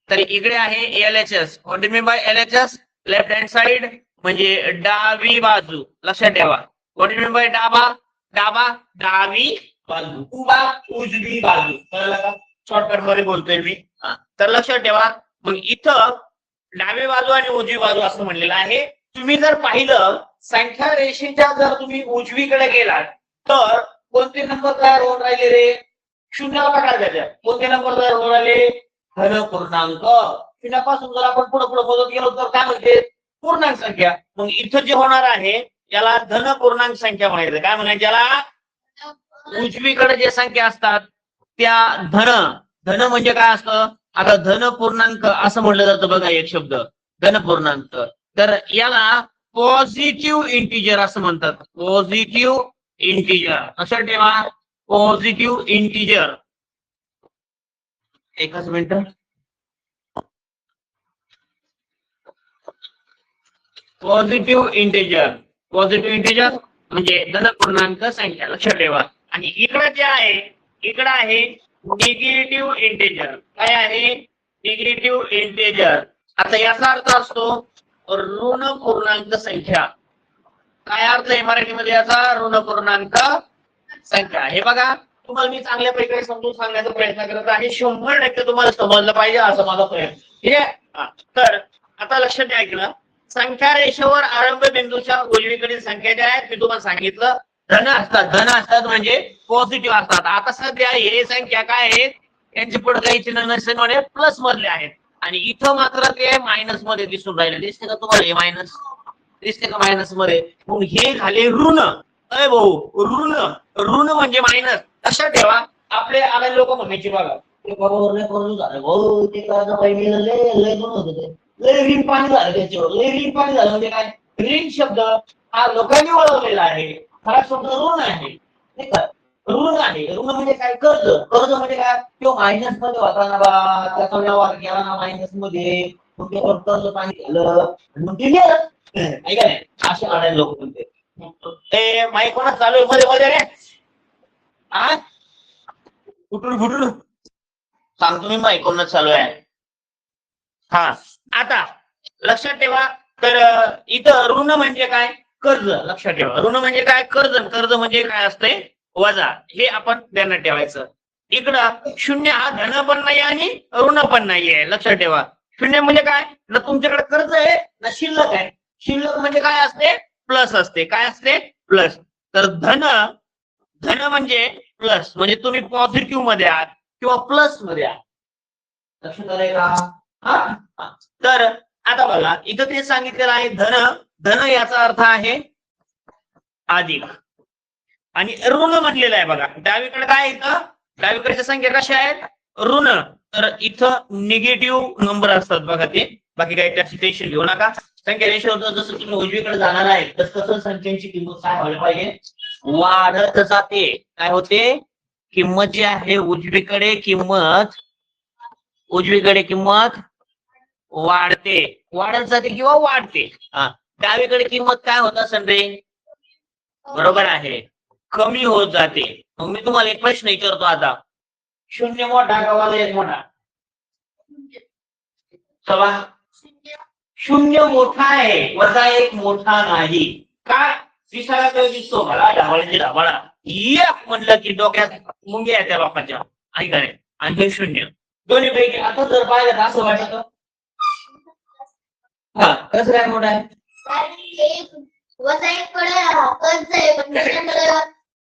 तर इकडे आहे LHS. What do mean by LHS? Left hand side म्हणजे डावी बाजू. लक्षात ठेवा. व्हॉट डू मीन बाय डावी बाजू. उजवी बाजू. कळलं का? शॉर्टकट मध्ये बोलतोय मी. तर लक्षात ठेवा मग इथं डावी बाजू आणि उजवी बाजू असं म्हणलेलं आहे. तुम्ही जर पाहिलं संख्या रेषेच्या जर तुम्ही उजवीकडे गेलात तर कोणते नंबर तयार होऊन राहिले रे? शून्याला पकडा त्याच्या. कोणते नंबर तयार होऊन राहिले? धन पूर्णांक. शून्यापासून जर आपण पुढे पुढे बोलत गेलो तर काय म्हणते? पूर्णांक संख्या. मग इथं जे होणार आहे याला धन पूर्णांक संख्या म्हणायचं. काय म्हणायचं याला? उजवीकडे जे संख्या असतात त्या धन म्हणजे काय असतं? आता धन पूर्णांक असं म्हणलं जातं बघा एक शब्द धन पूर्णांक. तर याला पॉझिटिव्ह इंटिजर असं म्हणतात. Positive integer. लक्षात ठेवा पॉझिटिव्ह इंटिजर. एकच minute. Positive integer. Positive integer म्हणजे धन पूर्णांक संख्या. लक्षात ठेवा. आणि इकडे जे आहे इकडे आहे निगेटिव्ह इंटिजर. काय आहे? Negative integer. आता याचा अर्थ असतो ऋण पूर्णांक संख्या. काय अर्थ आहे मराठीमध्ये याचा? ऋण पूर्णांक संख्या. हे बघा तुम्हाला मी चांगल्या प्रकारे समजून सांगण्याचा प्रयत्न करत आहे. 100% तुम्हाला समजलं पाहिजे असं माझा प्रयत्न. ठीक आहे. तर आता लक्षात द्या ऐकलं. संख्या रेषेवर आरंभ बिंदूच्या उजवीकडील संख्या ज्या आहेत मी तुम्हाला सांगितलं धन असतात म्हणजे पॉझिटिव्ह असतात. आता सध्या हे संख्या काय आहेत? यांची पुढे काही चिन्ह नसल्यामुळे प्लस मधले आहेत आणि इथं मात्र ते मायनस मध्ये दिसून राहिले. दिसते का तुम्हाला हे मायनस? दिसते का मायनस मध्ये? मग हे झाले ऋण. अय भाऊ ऋण म्हणजे मायनस. लक्षात ठेवा आपले आले लोक म्हणायचे बघा ते बरोबर नाही करून झालं भाऊ ते कर्ज पहिले लय गुण होते. लय ऋण पाणी झालं त्याच्यावर. लय ऋण पाणी झालं म्हणजे काय? ऋण शब्द हा लोकांनी वळवलेला आहे. खरा शब्द ऋण आहे. नाही का? ऋण आहे. ऋण म्हणजे काय? कर्ज म्हणजे काय? तो मायनस मध्ये होता ना बा त्याचा व्यवहार केला ना मायनस मध्ये मग त्यावर कर्ज पाणी झालं मग ते गेलं. ऐका नाही असे आणायला लोक म्हणते. ते माईक कोणा चालू आहे मध्ये मध्ये रे? कुठून सांगतो मी माईक कोणा चालू आहे. हा आता लक्षात ठेवा. तर इथं ऋण म्हणजे काय? कर्ज. लक्षात ठेवा ऋण म्हणजे काय? कर्ज म्हणजे काय असते? वजा. हे आपण ध्यानात ठेवायचं. इकडं शून्य हा धन पण नाही आणि ऋण पण नाहीये. लक्षात ठेवा. शून्य म्हणजे काय? ना तुमच्याकडे कर्ज आहे ना शिल्लक आहे. शिल्लक म्हणजे काय असते? प्लस असते. काय असते? प्लस. तर धन म्हणजे प्लस म्हणजे तुम्ही पॉझिटिव्ह मध्ये आहात किंवा प्लस मध्ये आहात. लक्षात आलंय का? तर आता बघा इथं ते सांगितलेलं आहे धन याचा अर्थ आहे अधिक आणि ऋण म्हणलेलं आहे बघा. डावीकडे काय इथं? डावीकडच्या संख्या कशा आहेत? ऋण. तर इथं निगेटिव्ह नंबर असतात बघा ते. बाकी काही त्याची टेन्शन घेऊ नका. संख्या रेषेवर जसं तुम्ही उजवीकडे जाणार आहे तसं संख्यांची किंमत काय व्हायला पाहिजे? वाढत जाते. काय होते? किंमत जी आहे उजवीकडे किंमत वाढते. वाढत जाते किंवा वाढते. डावीकडे किंमत काय होत असेल रे? बरोबर आहे कमी होत जाते. मग मी तुम्हाला एक प्रश्न विचारतो आता. शून्य मोठा का वजा एक मोठा? चला शून्य मोठा आहे, वजा एक मोठा नाही. काय दिसायला तर दिसतो मला ढाबाळाची ढाबाळा. एक म्हणलं की डोक्यात मुंग्या येत्या बापाच्या, ऐकाने. आणि हे शून्य दोन्ही पैकी आता जर पाहिलं तर असं वाटतं हा कसं काय मोठा आहे. वजा एक कडे कर्ज आहे पण दुसऱ्याकडे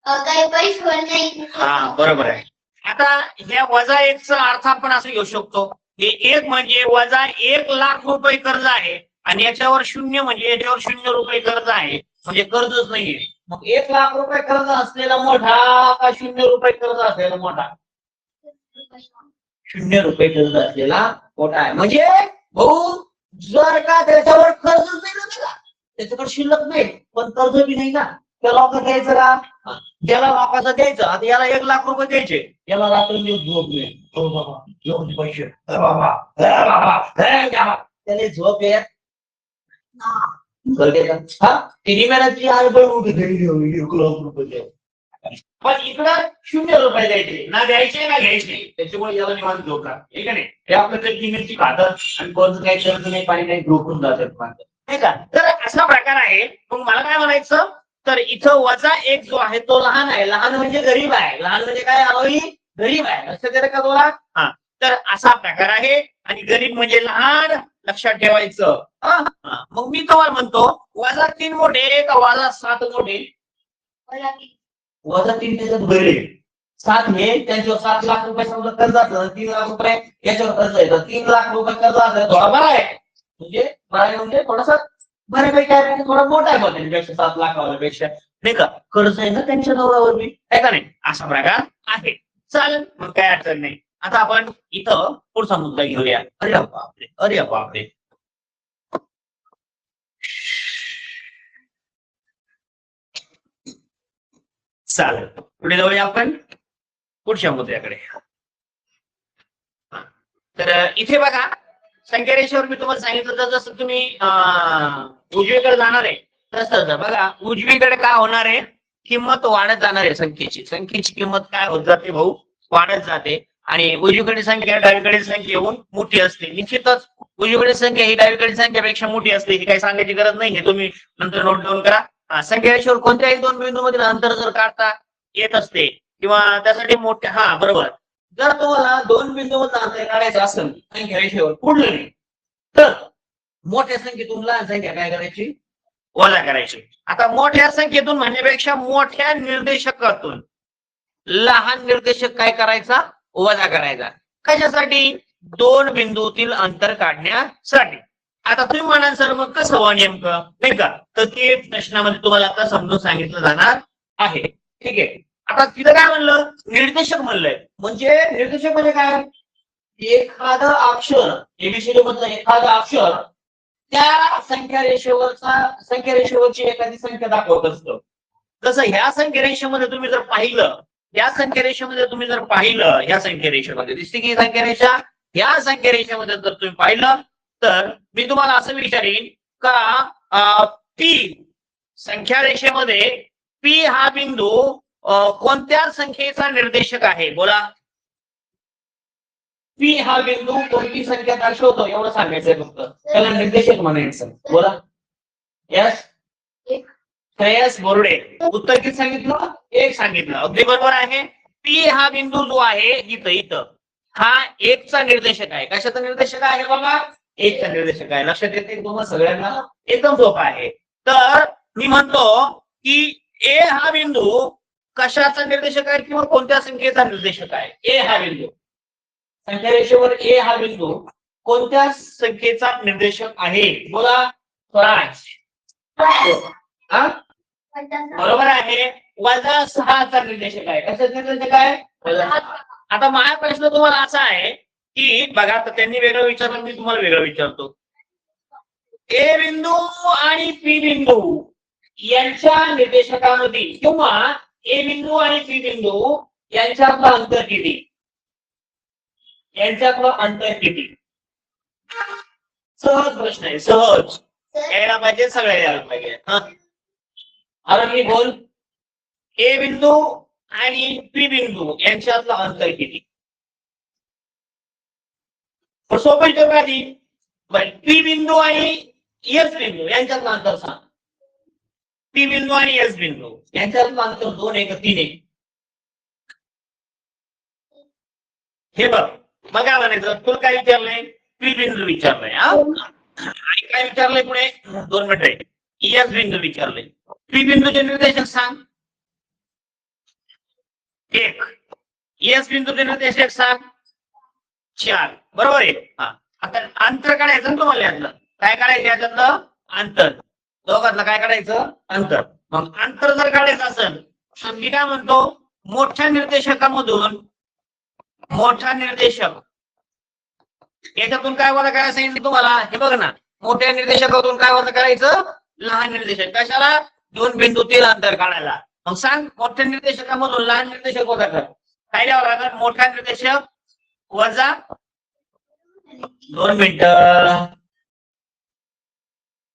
काही पैसे पण नाही. हा बरोबर आहे. आता ह्या वजा एकचा अर्थ आपण असं घेऊ शकतो की एक म्हणजे वजा 1,00,000 रुपये कर्ज आहे आणि याच्यावर शून्य म्हणजे याच्यावर 0 रुपये कर्ज आहे, म्हणजे कर्जच नाहीये. मग 1,00,000 रुपये कर्ज असलेला मोठा का 0 रुपये कर्ज असलेला मोठा. 0 रुपये कर्ज असलेला मोठा आहे. म्हणजे भाऊ जर का त्याच्यावर कर्जच नाही ना त्याला, त्याच्याकडे शिल्लक नाही पण कर्ज बी नाही ना, त्या लोकांना द्यायचं का. ज्याला लोकांचं द्यायचं, आता याला 1,00,000 रुपये द्यायचे, याला रात्रंदिवस झोप नाही. हो बाबा एवढे पैसे, बाबा त्याला झोप येत तिन्ही आरबळ उभी घरी घेऊन 1,00,000 रुपये द्या. पण इकडं 0 रुपये द्यायचे ना, द्यायचे ना घ्यायचे, त्याच्यामुळे याला निवांत झोप लागते. ठीक आहे. हे आपलं तर किमतीची खातं आणि कर्ज काही कर्ज नाही, पाणी नाही, झोपून जातात माणसं नाही का. तर असा प्रकार आहे. मग मला काय म्हणायचं, तर इथं वजा एक जो आहे तो लहान आहे. लहान म्हणजे गरीब आहे. लहान म्हणजे काय आहे, गरीब आहे. लक्षात येतं का तुला. हा तर असा प्रकार आहे. आणि गरीब म्हणजे लहान, लक्षात ठेवायचं. मग मी तुम्हाला म्हणतो वजा 3 मोठे का वजा 7 मोठे. वजा 3 त्याच्यात भरले 7 हे त्यांच्यावर 7,00,000 रुपये समजा कर्ज असलं, 3,00,000 रुपये याच्यावर कर्ज आहे, तर 3,00,000 रुपये कर्ज असलं थोडा बरा आहे. म्हणजे बरा आहे म्हणजे थोडासा बऱ्यापैकी आहे, थोडा मोठा आहे त्याच्यापेक्षा 7,00,000 पेक्षा नाही का. कर्ज आहे ना त्यांच्या नवऱ्यावर बी आहे का नाही. असा प्रकार आहे. चालेल मग काय अडचण नाही. आता आपण इथं पुढचा मुद्दा घेऊया. अरे बापरे, अरे बापरे. चालेल पुढे जाऊया आपण पुढच्या मुद्द्याकडे. तर इथे बघा संख्या रेषेवर मी तुम्हाला सांगितलं तर जसं तुम्ही उजवीकडे जाणार आहे तसं बघा उजवीकडे काय होणार आहे, किंमत वाढत जाणार आहे. संख्येची किंमत काय होत जाते भाऊ, वाढत जाते. आणि उजवीकडे संख्या डावीकडे संख्या येऊन मोठी असते. निश्चितच उजवीकडे संख्या ही डावीकडे संख्यापेक्षा मोठी असते, ही काही सांगायची गरज नाही. हे तुम्ही नंतर नोट डाऊन करा. संख्या रेषेवर कोणत्याही दोन बिंदूमधील अंतर जर काढता येत असते किंवा त्यासाठी मोठ्या हा बरोबर, जर तुम्हाला दोन बिंदूमधलं अंतर काढायचं असेल संख्या रेषेवर कुठलं नाही, तर मोठ्या संख्येतून लहान संख्या काय करायची, वजा करायची. आता मोठ्या संख्येतून म्हणण्यापेक्षा मोठ्या निर्देशकातून लहान निर्देशक काय करायचा, वजा करायचा. कशासाठी, दोन बिंदूतील अंतर काढण्यासाठी. आता तुम्ही म्हणाल सर मग कसं व्हावं नेमकं, नाही का. तर ते प्रश्नामध्ये तुम्हाला आता समजून सांगितलं जाणार आहे. ठीक आहे. आता तिथं काय म्हणलं, निर्देशक म्हणलंय. म्हणजे निर्देशक म्हणजे काय, एखादं अक्षर एबीसीडी मधलं एखादं अक्षर त्या संख्या रेषेवरची एखादी संख्या दाखवत असतं. जसं ह्या संख्या रेषेमध्ये तुम्ही जर पाहिलं, या संख्या रेषेमध्ये तुम्ही जर पाहिलं, ह्या संख्या रेषेमध्ये दिसते की संख्या रेषा, ह्या संख्या रेषेमध्ये जर तुम्ही पाहिलं तर मी तुम्हाला असं विचारेन का पी संख्या रेषेमध्ये पी हा बिंदू कोणत्या संख्येचा निर्देशक आहे, बोला. पी हा बिंदू कोणती संख्या दर्शवतो एवढं सांगायचंय फक्त, त्याला निर्देशक म्हणायचं. बोला. यस श्रेयस बोर्डे उत्तर किती सांगितलं, एक सांगितलं. अगदी बरोबर आहे. पी हा बिंदू जो आहे इथं हा एकचा निर्देशक आहे. कशाचा निर्देशक आहे बाबा, एकचा निर्देशक आहे. लक्षात येते तुम्हाला सगळ्यांना, एकदम सोपा आहे. तर मी म्हणतो की ए हा बिंदू कशाचा निर्देशक आहे किंवा कोणत्या संख्येचा निर्देशक आहे. ए हा बिंदू संख्या रेषेवर ए हा बिंदू कोणत्या संख्येचा निर्देशक आहे, बोला. 5 बरोबर आहे. वजा 6चा निर्देशक आहे. कशाचा निर्देशक आहे, आता माझा प्रश्न तुम्हाला असा आहे की बघा, तर त्यांनी वेगळं विचारलं, मी तुम्हाला वेगळं विचारतो. ए बिंदू आणि पी बिंदू यांच्या निर्देशकामध्ये किंवा ए बिंदू आणि पी बिंदू यांच्यातलं अंतर किती, यांच्यातलं अंतर किती. सहज प्रश्न आहे, सहज यायला पाहिजे, सगळ्या यायला पाहिजे. अरे मी बोल, ए बिंदू आणि पी बिंदू यांच्यातलं अंतर किती. सोपं आधी पी बिंदू आणि एस बिंदू यांच्यातलं अंतर सांग. पी बिंदू आणि एस बिंदू यांच्यातलं अंतर 2 आहे का 3 आहे? हे बघ, मग काय म्हणायचं, तुला काय विचारलंय? पी बिंदू विचारलंय. आणि काय विचारलंय पुढे? 2 मिनिटं. एस बिंदू विचारलंय. पी बिंदूचे निर्देशक सांग. 1. एस बिंदूचे निर्देशक सांग. 4. बरोबर आहे. आता अंतर काढायचं ना तुम्हाला यातलं. काय काढायचं याच्यातलं? अंतर. दोघातलं काय काढायचं? अंतर. मग अंतर जर काढायचं असेल तर मी काय म्हणतो, मोठ्या निर्देशकामधून मोठा निर्देशक याच्यातून काय वजा करायचं सांगितलं तुम्हाला? हे बघ ना, मोठ्या निर्देशकातून काय वजा करायचं? लहान निर्देशक. कशाला? 2 बिंदूतील अंतर काढायला. मग सांग, मोठ्या निर्देशकामधून लहान निर्देशक वजा कर. काय द्यावं लागेल? मोठा निर्देशक वजा 2 मिनिटं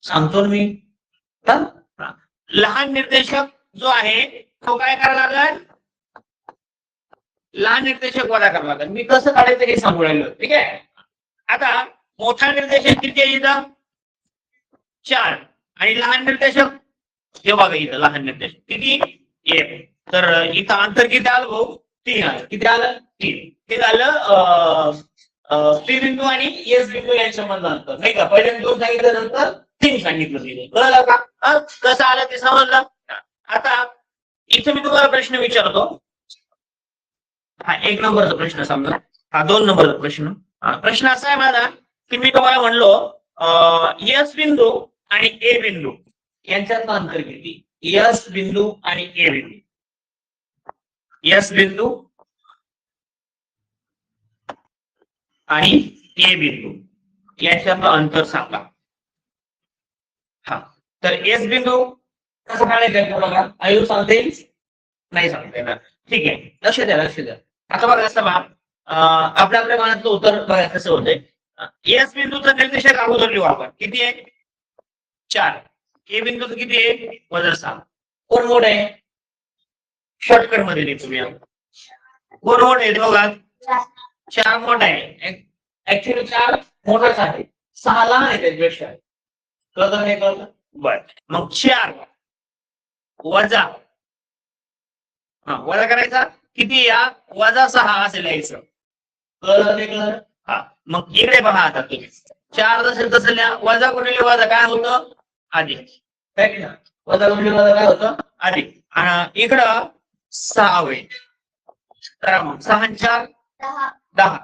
सांगतो मी. लहान निर्देशक जो आहे तो काय करायला लागेल? लहान निर्देशक वजा करावं लागेल. मी कसं काढायचं हे सांगू राहिलो. ठीक आहे. आता मोठा निर्देशक किती आहे इथं? 4. आणि लहान निर्देशक हे बघा इथं लहान निर्देशक किती? 1. तर इथं अंतर किती आलं भाऊ? 3 आलं. किती आलं? 3. ते झालं पी बिंदू आणि एस बिंदू यांच्यामधलं अंतर, नाही का? पहिले 2 सांगितलं, नंतर 3 सांगितलं. तिथे कळलं का? कसं आलं ते समजलं. आता इथे मी तुम्हाला प्रश्न विचारतो. हा 1 नंबरचा प्रश्न समजा. हा 2 नंबरचा प्रश्न. प्रश्न असा आहे माझा की मी तुम्हाला म्हणलो एस बिंदू आणि ए बिंदू यांच्यातलं अंतर किती? एस बिंदू आणि ए बिंदू. एस बिंदू आणि ए बिंदू यांच्यातलं अंतर सांगा. हा, तर एस बिंदू कसं काढायचं बघा. आयु सांगता येईल? नाही सांगता येणार. ठीक आहे, लक्ष द्या, लक्ष द्या. आता बघा असं बघा, आपल्या मनातलं उत्तर बघा कसं होतंय. एस बिंदूचा निर्देशक अगोदर लिहू आपण. किती आहे? 4. ए बिंदूचं किती आहे? -6. कोण मोड आहे? शॉर्टकट मध्ये लिहितो मी. कोण मोड आहे बघा? 4 मोठा आहे. ऍक्च्युअली 4 मोठाच आहे, 6 लहान आहे त्याच्यापेक्षा. कळतं नाही कळतं? बर, मग 4 वजा वजा करायचा किती? या -6 असे लिहायचं. कळलं नाही कळलं? हा, मग इकडे पहा आता तुम्ही. 4 असेल तसं लिहा. वजा गुणिले वजा काय होतं? अधिक. वजा गुणिले वजा काय होतं? अधिक. आणि इकडं 6 होईल. तर मग 6 आणि 4 10.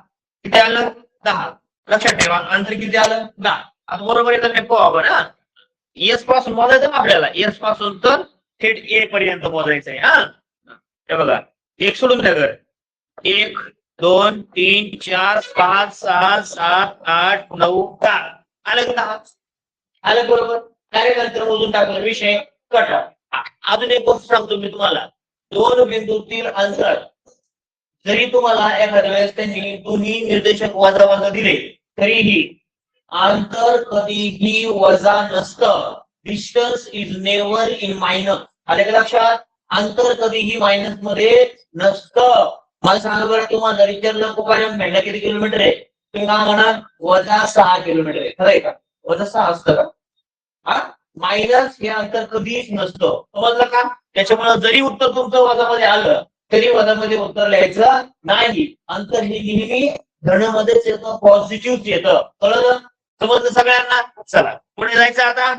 किती आलं? 10. लक्षात ठेवा, अंतर किती आलं? 10. आता बरोबर येतं नाही आपण. एस पासून मोजायचं ना आपल्याला. एस पासून तर थेट ए पर्यंत मोजायचंय. हे बघा, 1 सोडून द्या घर. 1 2 3 4 5 6 7 8 9 10. आलं का? 10 आलं बरोबर. डायरेक्ट अंतर मोजून टाकलं, विषय कट. अजून एक गोष्ट सांगतो मी तुम्हाला. 2 बिंदूतील अंतर जरी तुम्हाला एखाद्या वेळेस त्यांनी दोन्ही निर्देशक वजा वजा दिले तरीही अंतर कधीही वजा नसतं. Distance is never in minus. आले का लक्षात? अंतर कधीही मायनस मध्ये नसतं. मला सांगा बरं, तुम्हाला विचारलं कोपाऱ्याहून भेंडा किती किलोमीटर आहे? तुम्ही काय म्हणाल? -6 किलोमीटर आहे. खरं आहे का? -6 असतं का? मायनस हे अंतर कधीच नसतं. समजलं का? त्याच्यामुळे जरी उत्तर तुमचं वजामध्ये आलं तरी वजामध्ये उत्तर लिहायचं नाही. अंतर हे नेहमी धनमध्येच येतं, पॉझिटिव्ह येतं. कळलं? समजलं सगळ्यांना? चला पुढे जायचं आता.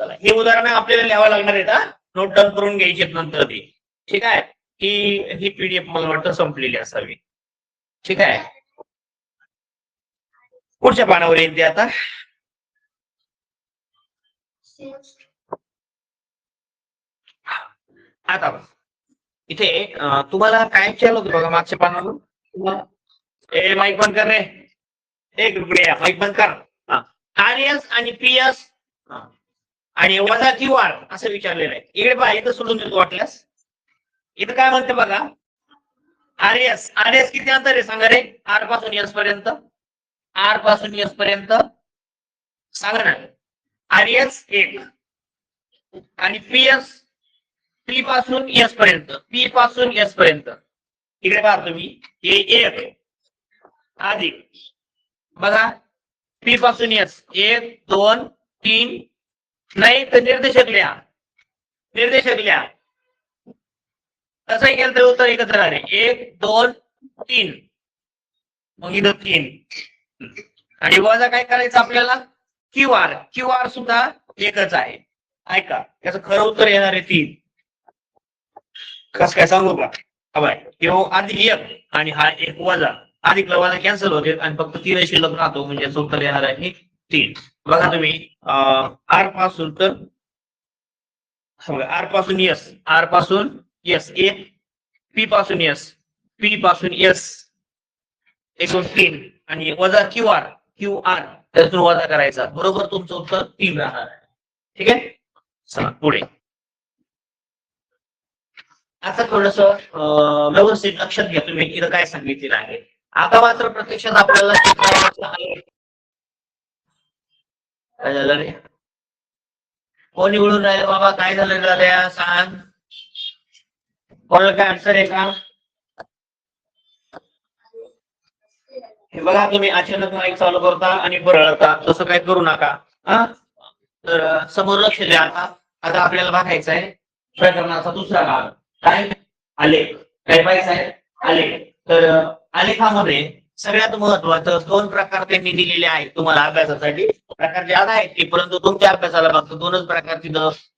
चला, हे उदाहरण आपल्याला लिहावं लागणार आहेत. नोट डाऊन करून घ्यायचे नंतर ते. ठीक आहे? ही पीडीएफ मला वाटतं संपलेली असावी. ठीक आहे, पुढच्या पानावर येईल ते आता. आता इथे तुम्हाला काय विचारलं होतं बघा मागच्या पानावर. ए माईक बंद कर रे. एक रुपया माईक बंद कर. आरएस आणि पीएस आणि वजा क्यू आर असं विचारलेलं आहे. इकडे पहा, इथं सोडून देतो वाटल्यास. इथं काय म्हणते बघा, आरएस. आरएस किती अंतर आहे सांगा रे? आर पासून एस पर्यंत. आर पासून एस पर्यंत सांगा ना. आरएस 1 आणि पीएस पी पासून एस पर्यंत. पी पासून एस पर्यंत इकडे पहा तुम्ही. हे 1 अधिक बघा पी पासून एस 1 2 3 नाही तर निर्देशक लिहा कसंही केलं तर उत्तर एकत्र आले 1 2 3 मग इथं 3 आणि वजा काय करायचं आपल्याला क्यू आर सुद्धा एकच आहे ऐका त्याचं खरं उत्तर येणार आहे 3 कसं काय सांगू का अधिक 1 आणि हा 1 वजा अधिक वजा कॅन्सल होते आणि फक्त 3 शिल्लक राहतो म्हणजे उत्तर येणार आहे 3 बघा तुम्ही आर पासून तर आर पासून यस 1 पी पासून यस 1 2 3 आणि वजा क्यू आर त्यातून वजा करायचा बरोबर तुमचं उत्तर 3 राहणार आहे ठीक आहे चला पुढे आता थोडस व्यवस्थित लक्षात घ्या तुम्ही इथं काय सांगितलेलं आहे आता मात्र प्रत्यक्षात आपल्याला काय झालं रे कोण निवडून राहिले बाबा काय झालं सांग कोणाला काय अडचण आहे का हे बघा तुम्ही अचानक माईक चालू करता आणि बरळता तसं काय करू नका तर समोर लक्ष द्या आता आपल्याला बघायचं आहे प्रकरणाचा दुसरा भाग काय आलेख काय पाहिजे आहे आलेख तर आलेखामध्ये सगळ्यात महत्वाचं 2 प्रकार त्यांनी दिलेले आहेत तुम्हाला अभ्यासासाठी प्रकार जे आहेत ते परंतु तुमच्या अभ्यासाला फक्त 2च प्रकारचे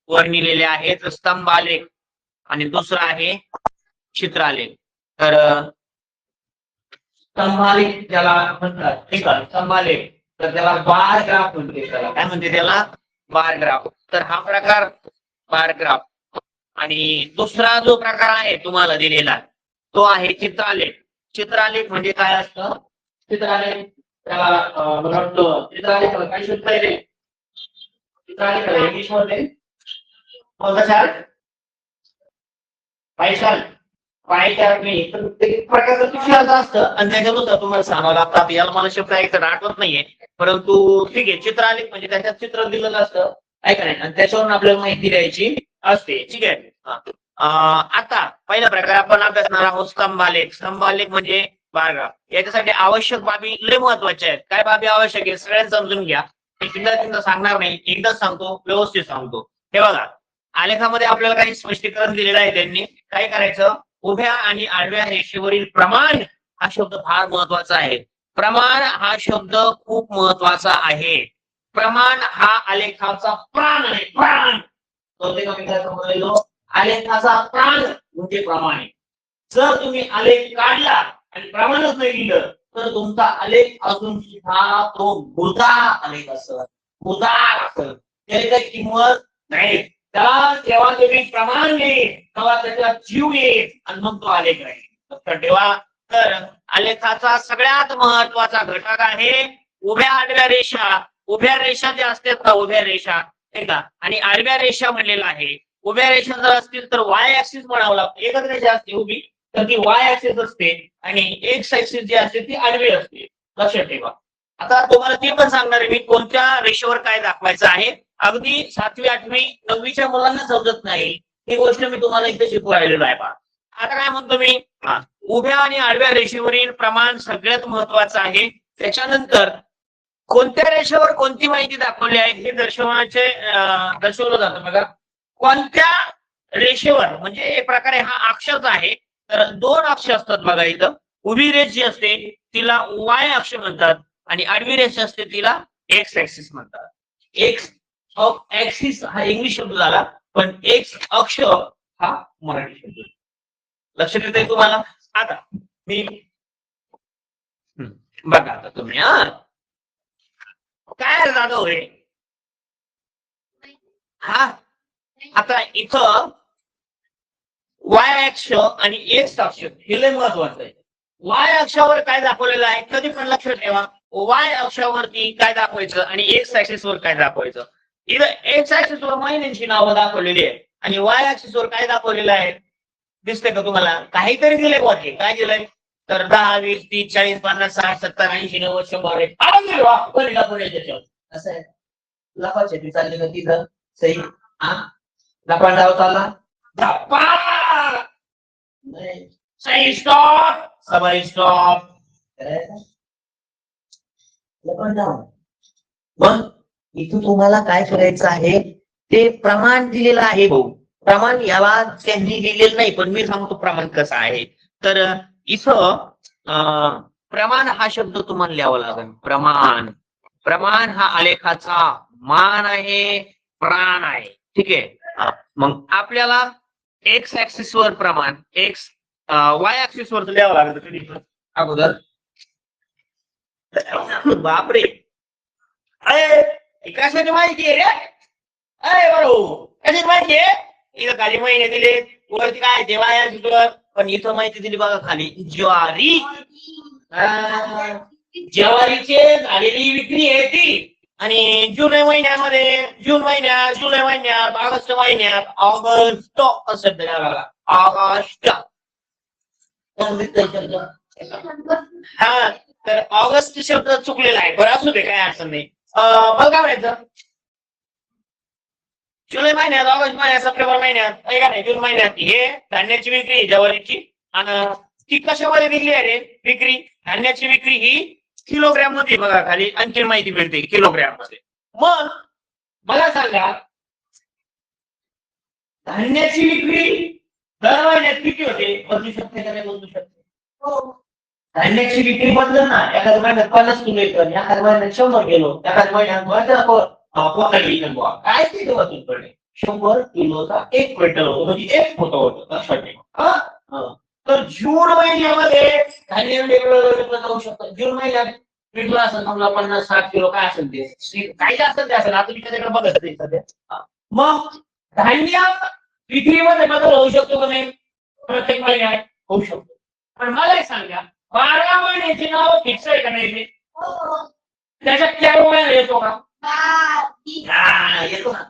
वर लिहिलेले आहेत स्तंभ आलेख आणि दुसरा आहे चित्रालेख तर स्तंभालेख ज्याला म्हणतात ठीक आहे स्तंभालेख तर त्याला बार ग्राफ म्हणते त्याला काय म्हणते त्याला बार ग्राफ तर हा प्रकार बार ग्राफ आणि दुसरा जो प्रकार आहे तुम्हाला दिलेला तो आहे चित्रालेख म्हणजे काय असतं चित्रालेख त्याला म्हणतो चित्रालेख काय शोधता येईल चित्रालेख इंग्लिश मध्ये पाय चार्ट नाही तर एक प्रकारचं शिक्षण असतं आणि त्याच्यानुसार तुम्हाला सांगावं लागतं याला मला शब्द एक आठवत नाहीये परंतु ठीक आहे चित्रालेख म्हणजे त्याच्यात चित्र दिलेलं असतं ऐका नाही आणि त्याच्यावरून आपल्याला माहिती द्यायची असते ठीक आहे आता पहिला प्रकार आपण अभ्यासणार आहोत स्तंभालेख म्हणजे बारग्राफ याच्यासाठी आवश्यक बाबी लय महत्वाच्या आहेत काय बाबी आवश्यक आहे सगळ्यांना समजून घ्या मी सांगणार नाही एकदाच सांगतो व्यवस्थित सांगतो हे बघा आलेखामध्ये आपल्याला काही स्पष्टीकरण दिलेलं आहे त्यांनी काय करायचं उभ्या आणि आडव्या रेषेवरील प्रमाण हा शब्द फार महत्वाचा आहे प्रमाण हा शब्द खूप महत्वाचा आहे प्रमाण हा आलेखाचा प्राण आहे प्राण आलेखाचा प्राण म्हणजे प्रमाण आहे जर तुम्ही आलेख काढला आणि प्रमाणच नाही दिलं तर तुमचा आलेख अजून सुद्धा तो मुदा आलेख असत उदार असत त्याची काही किंमत नाही त्याला जेव्हा तुम्ही प्रमाण येईल तेव्हा त्याचा जीव येईल आणि मग तो आलेख राहील लक्षात ठेवा तर आलेखाचा सगळ्यात महत्वाचा घटक आहे उभ्या रेषा ज्या असतात ना उभ्या रेषा नाही का आणि आडव्या रेषा म्हणलेला आहे उभ्या रेषा जर असतील तर वाय ऍक्सिस म्हणावं लागतं एकच रेषा असते उभी तर ती वाय ऍक्सिस असते आणि एक्स ऍक्सिस जी असते ती आडवी असते लक्षात ठेवा आता तुम्हाला ते पण सांगणार आहे मी कोणत्या रेषेवर काय दाखवायचं आहे अगदी 7वी 8वी 9वीच्या मुलांना समजत नाही ही गोष्ट मी तुम्हाला इथे शिकवायला आहे पहा आता काय म्हणतो मी उभ्या आणि आडव्या रेषेवरील प्रमाण सगळ्यात महत्वाचं आहे त्याच्यानंतर कोणत्या रेषेवर कोणती माहिती दाखवली आहे हे दर्शवलं जातं बघा कोणत्या रेषेवर म्हणजे एक प्रकारे हा अक्षच आहे तर 2 अक्ष असतात बघा इथं उभी रेष जी असते तिला वाय अक्ष म्हणतात आणि आडवी रेष असते तिला एक्स ऍक्सिस म्हणतात एक्स ऍक्सिस हा इंग्लिश शब्द झाला पण एक्स अक्ष हा मराठी शब्द लक्षात येते तुम्हाला आता मी बघा आता तुम्ही काय जागा होय हा आता इथं वाय अक्ष आणि एक्स अक्ष हे लय महत्वाचं आहे वाय अक्षावर काय दाखवलेलं आहे कधी पण लक्षात ठेवा वाय अक्षावरती काय दाखवायचं आणि एक्स ऍक्सिस वर काय दाखवायचं इथं एक्स ऍक्सिस वर महिन्यांची नावं दाखवलेली आहे आणि वाय ऍक्सिस वर काय दाखवलेलं आहे दिसतंय का तुम्हाला काहीतरी दिलंय वाक्य काय दिलंय तर 10 20 30 40 50 60 70 80 90 100 असं आहे लपाचे ती चालली का तिथं सही लपान डाव चालला सही स्टॉप सबाई स्टॉप लपन डाव मग इथं तुम्हाला काय करायचं आहे, ते प्रमाण दिलेलं आहे भाऊ. प्रमाण याला त्यांनी दिलेलं नाही, पण मी सांगतो प्रमाण कसं आहे. तर इथं प्रमाण हा शब्द तुम्हाला लिहावा लागेल. प्रमाण, प्रमाण हा आलेखाचा मान आहे, प्राण आहे. ठीक आहे. मग आपल्याला एक्स ऍक्सिस वर प्रमाण, एक्स वाय ऍक्सिस वर लिहावं लागेल अगोदर. बापरे, अरे कशाची माहिती आहे रे? अरे बरोबर, कशाची माहिती आहे? इथं खाली महिने दिले, वरती काय जेव्हा, पण इथं माहिती दिली बघा खाली, ज्वारी. ज्वारीची झालेली विक्री आहे ती. आणि जुलै महिन्यामध्ये, जुलै महिन्यात, ऑगस्ट महिन्यात, ऑगस्ट असं बघा, ऑगस्ट. हा, तर ऑगस्ट शब्द चुकलेला आहे. बरं असू दे, काय अडचण नाही. मला काय म्हणायचं, जुलै महिन्यात, ऑगस्ट महिन्यात, सप्टेंबर महिन्यात, का नाही, जून महिन्यात हे धान्याची विक्री ज्वारीची. आणि ती कशामध्ये दिली आहे रे विक्री? धान्याची विक्री ही किलोग्रॅम मध्ये बघा खाली आणखी माहिती मिळते किलोग्रॅम मध्ये. मग मला सांगा, धान्याची विक्री दर महिन्यात किती होते? बदलू शकते का नाही बदलू शकते? धान्याची विक्री बदल ना. एखाद्या महिन्यात 50 किलो येतं, एखाद्या महिन्यात 100 किलो, एखाद्या महिन्यात काय किती वाचून पडले? 100 किलोचा 1 क्विंटल होतो, म्हणजे 1 फोटो होतो. तर जून महिन्यामध्ये धान्य वेगवेगळं जाऊ शकतं. जून महिन्यात विकलं असेल समजा 50-60 किलो, काय असेल ते, काही असेल ते असेल. आता मी त्याच्याकडे बघत नाही सध्या. मग धान्य विक्रीमध्ये बदल होऊ शकतो का नाही? प्रत्येक महिन्यात होऊ शकतो. पण मला एक सांगा, 12 महिन्याची नाव फिक्स आहे का नाही? त्याच्यात 4 महिने येतो का? येतो ना.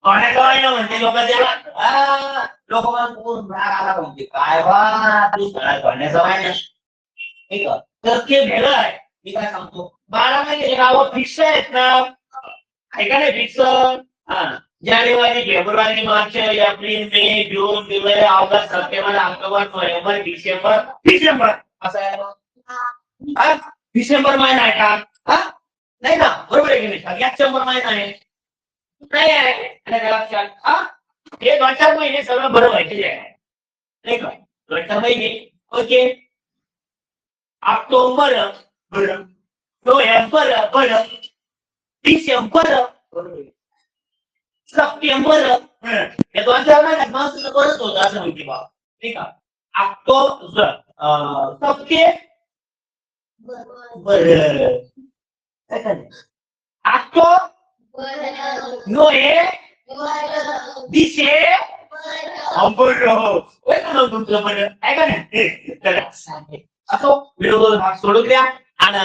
महिना म्हणते लोक त्याला, लोक म्हणते काय बा तू धोंड्याचा महिना. ठीक आहे, तर ते वेगळं आहे. मी काय सांगतो, 12 महिन्याची नावं फिक्स आहेत ना, आहे का नाही फिक्स? जानेवारी, फेब्रुवारी, मार्च, एप्रिल, मे, जून, जुलै, ऑगस्ट, सप्टेंबर, ऑक्टोबर, नोव्हेंबर, डिसेंबर असं आहे. डिसेंबर महिना आहे का? नाही ना, बरोबर आहे की नाही? यात 100 महिना आहे नाही आहे लक्षात. हे 2-4 महिने सगळं बरं व्हायचे आहे नाही का? 2-4 महिने. ओके, ऑक्टोबर बरं, नोव्हेंबर बरं, डिसेंबर सप्टेंबर, या 2-4 महिन्यात माणसाचं बरंच होतं असं म्हणते बा. ठीक आहे, ऑक्टोबर, सप्टेंबर, ऑक्टोबर, नोव्हेंबर, तुमचं बरं आहे का नाही? असो, व्हिडिओ भाग सोडून द्या. आणि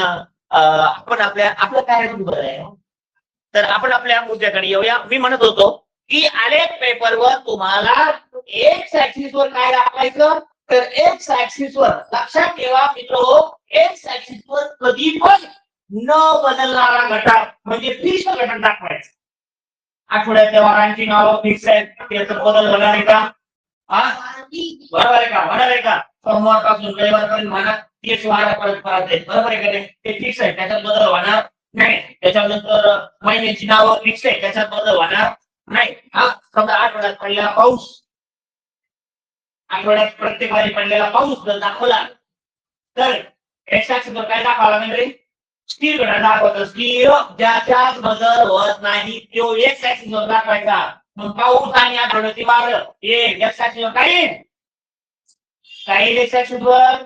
आपण आपलं काय बरं आहे. तर आपण आपल्या मुद्द्याकडे येऊया. मी म्हणत होतो की आलेख पेपरवर तुम्हाला एक्स ऍक्सिस वर काय दाखवायचं, तर एक्स ऍक्सिस वर लक्षात ठेवा मित्रो, एक्स ऍक्सिस वर कधी पण न बदलणारा घटक म्हणजे फिक्स घटक दाखवायचा. आठवड्यातल्या वारांची नावं फिक्स आहेत, त्याचा बदल होणार आहे का? बरोबर आहे का? होणार आहे का? सोमवारपासून रविवारपर्यंत म्हणा तेच वारापर्यंत बरोबर आहे का नाही? ते फिक्स आहे, त्याच्यात बदल होणार नाही. त्याच्यानंतर महिन्याची नावं फिक्स आहे, त्याच्यात बदल होणार नाही. समजा आठवड्यात पडलेला पाऊस, आठवड्यात प्रत्येक वारी पडलेला पाऊस जर दाखवला तर एक्स ऍक्सिस वर काय दाखवावं लागेल रे? स्थिर घटक दाखवतो. स्थिर ज्याच्यात बदल होत नाही तो एक्स ऍक्सिस वर दाखवायचा. मग पाऊस आणि आठवड्याची वार हे एक्स ऍक्सिस वर काही एक्स ऍक्सिस वर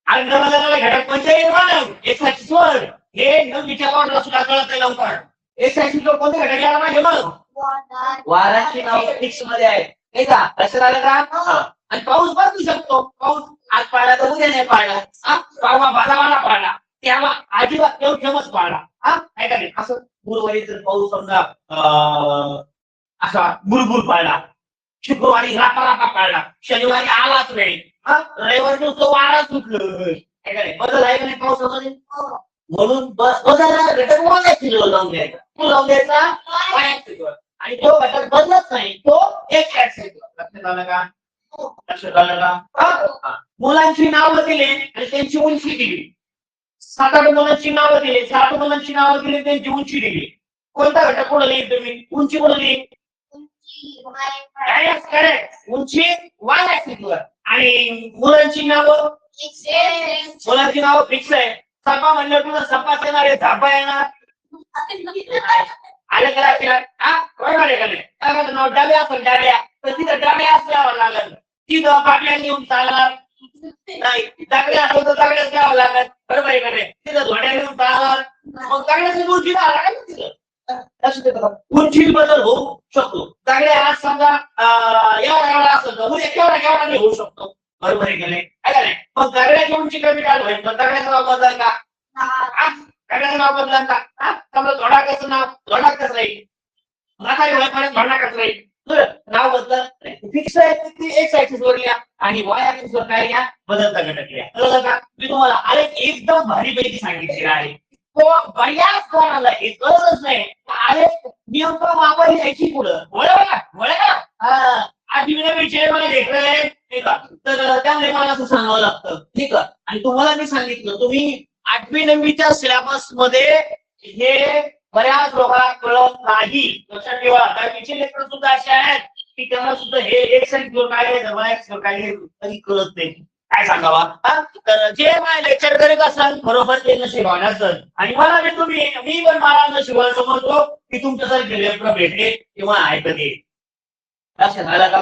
घटक म्हणजे एक्स ऍक्सिस वर हे न विचारला सुद्धा कळत नाही लवकर. एक्स ऍक्सिस वर कोणते घटक यायला पाहिजे? मग वाराची नाव फिक्स मध्ये आहे नाही का? लक्षात आलं का? आणि पाऊस बदलू शकतो. पाऊस आज पाडला तर उद्या नाही पाडला, परवा बाजाराला पाडला, तेव्हा अजिबात तेवढेच पाडला. काय का नाही? असं गुरुवारी जर पाऊस समजा असा बुरबुर पाडला, शुक्रवारी रापा पाडला, शनिवारी आलाच नाही, रविवारी नुसतं वारा सुटलं, काय का नाही? बदल आहे का नाही पावसामध्ये? म्हणून बदलला घटक लावून द्यायचा, तो लावून द्यायचा आणि तो घटक बदलत नाही, तो एक ऍक्सिस. लक्षात आलं का? लक्षात आलं का? मुलांची नावं दिली आणि त्यांची उंची दिली. 7-8 मुलांची नावं दिली, 7 मुलांची नावं दिली, त्यांची उंची दिली. कोणता घटक पुढे लिहिल तुम्ही? उंची पुढे लिहिल. करेक्ट. उंची वाय ऍक्सिसवर आणि मुलांची नावं फिक्स आहे. सपा म्हणलं तुला सपाच येणार आहे, झापा येणार. आलं का लक्षात? बरोबर आहे का नाही? नाव डाव्या असेल डाव्या तर तिथं डाव्या असल्यावर लागल. तिथं पाटल्या घेऊन चालणार नाही. दगड्या असेल तर दगड्याच घ्यावं लागत. बरोबर आहे का नाही? तिथं धोड्या घेऊन चालणार मग दगड्याची उंची लागेल तिथं. उंची बदल होऊ शकतो. दगड्या आज समजा एवढा असेल तर उद्या केवढा होऊ शकतो. बरोबर आहे का नाही? मग दगड्याची उंची कमी काय होईल पण दगड्याचं नाव बदल का? दगड्याचं नाव बदल का? समजा धोडाकाचं नाव धोडा कसं राहील? म्हातारी होईपर्यंत धोडा कसं राहील? नाव बदल फिक्स आहे ती एक्स ऍक्सिस वर लिहा आणि वाय ऍक्सिस वर काय लिहा? बदलता घटक लिहा. कळलं का? मी तुम्हाला आलेख एकदम भारीपैकी सांगितलेला आहे. तो बऱ्याच कोणाला हे कळतच नाही. आलेख नेमकं वापर यायची पुढं वळ का आठवीला विषय मला घेतलेला ठीक आहे. तर त्यामुळे मला असं सांगावं लागतं. ठीक आहे. आणि तुम्हाला मी सांगितलं तुम्ही 8वी 9वीच्या सिलेबस मध्ये हे बऱ्याच लोकांना कळत नाही. लक्षात ठेवा. 10वीचे लेक्चर सुद्धा असे आहेत की त्यांना सुद्धा हे एक साईड काय आहे काय तरी कळत नाही. काय सांगावा? तर जे माझे लेक्चर करीत असाल बरोबर ते नशीब होण्याचं आणि मला मी पण मला नशिबाला समजतो की तुमच्यासारखे लेक्चर भेटले किंवा ऐकत येईल. लक्षात आलं का?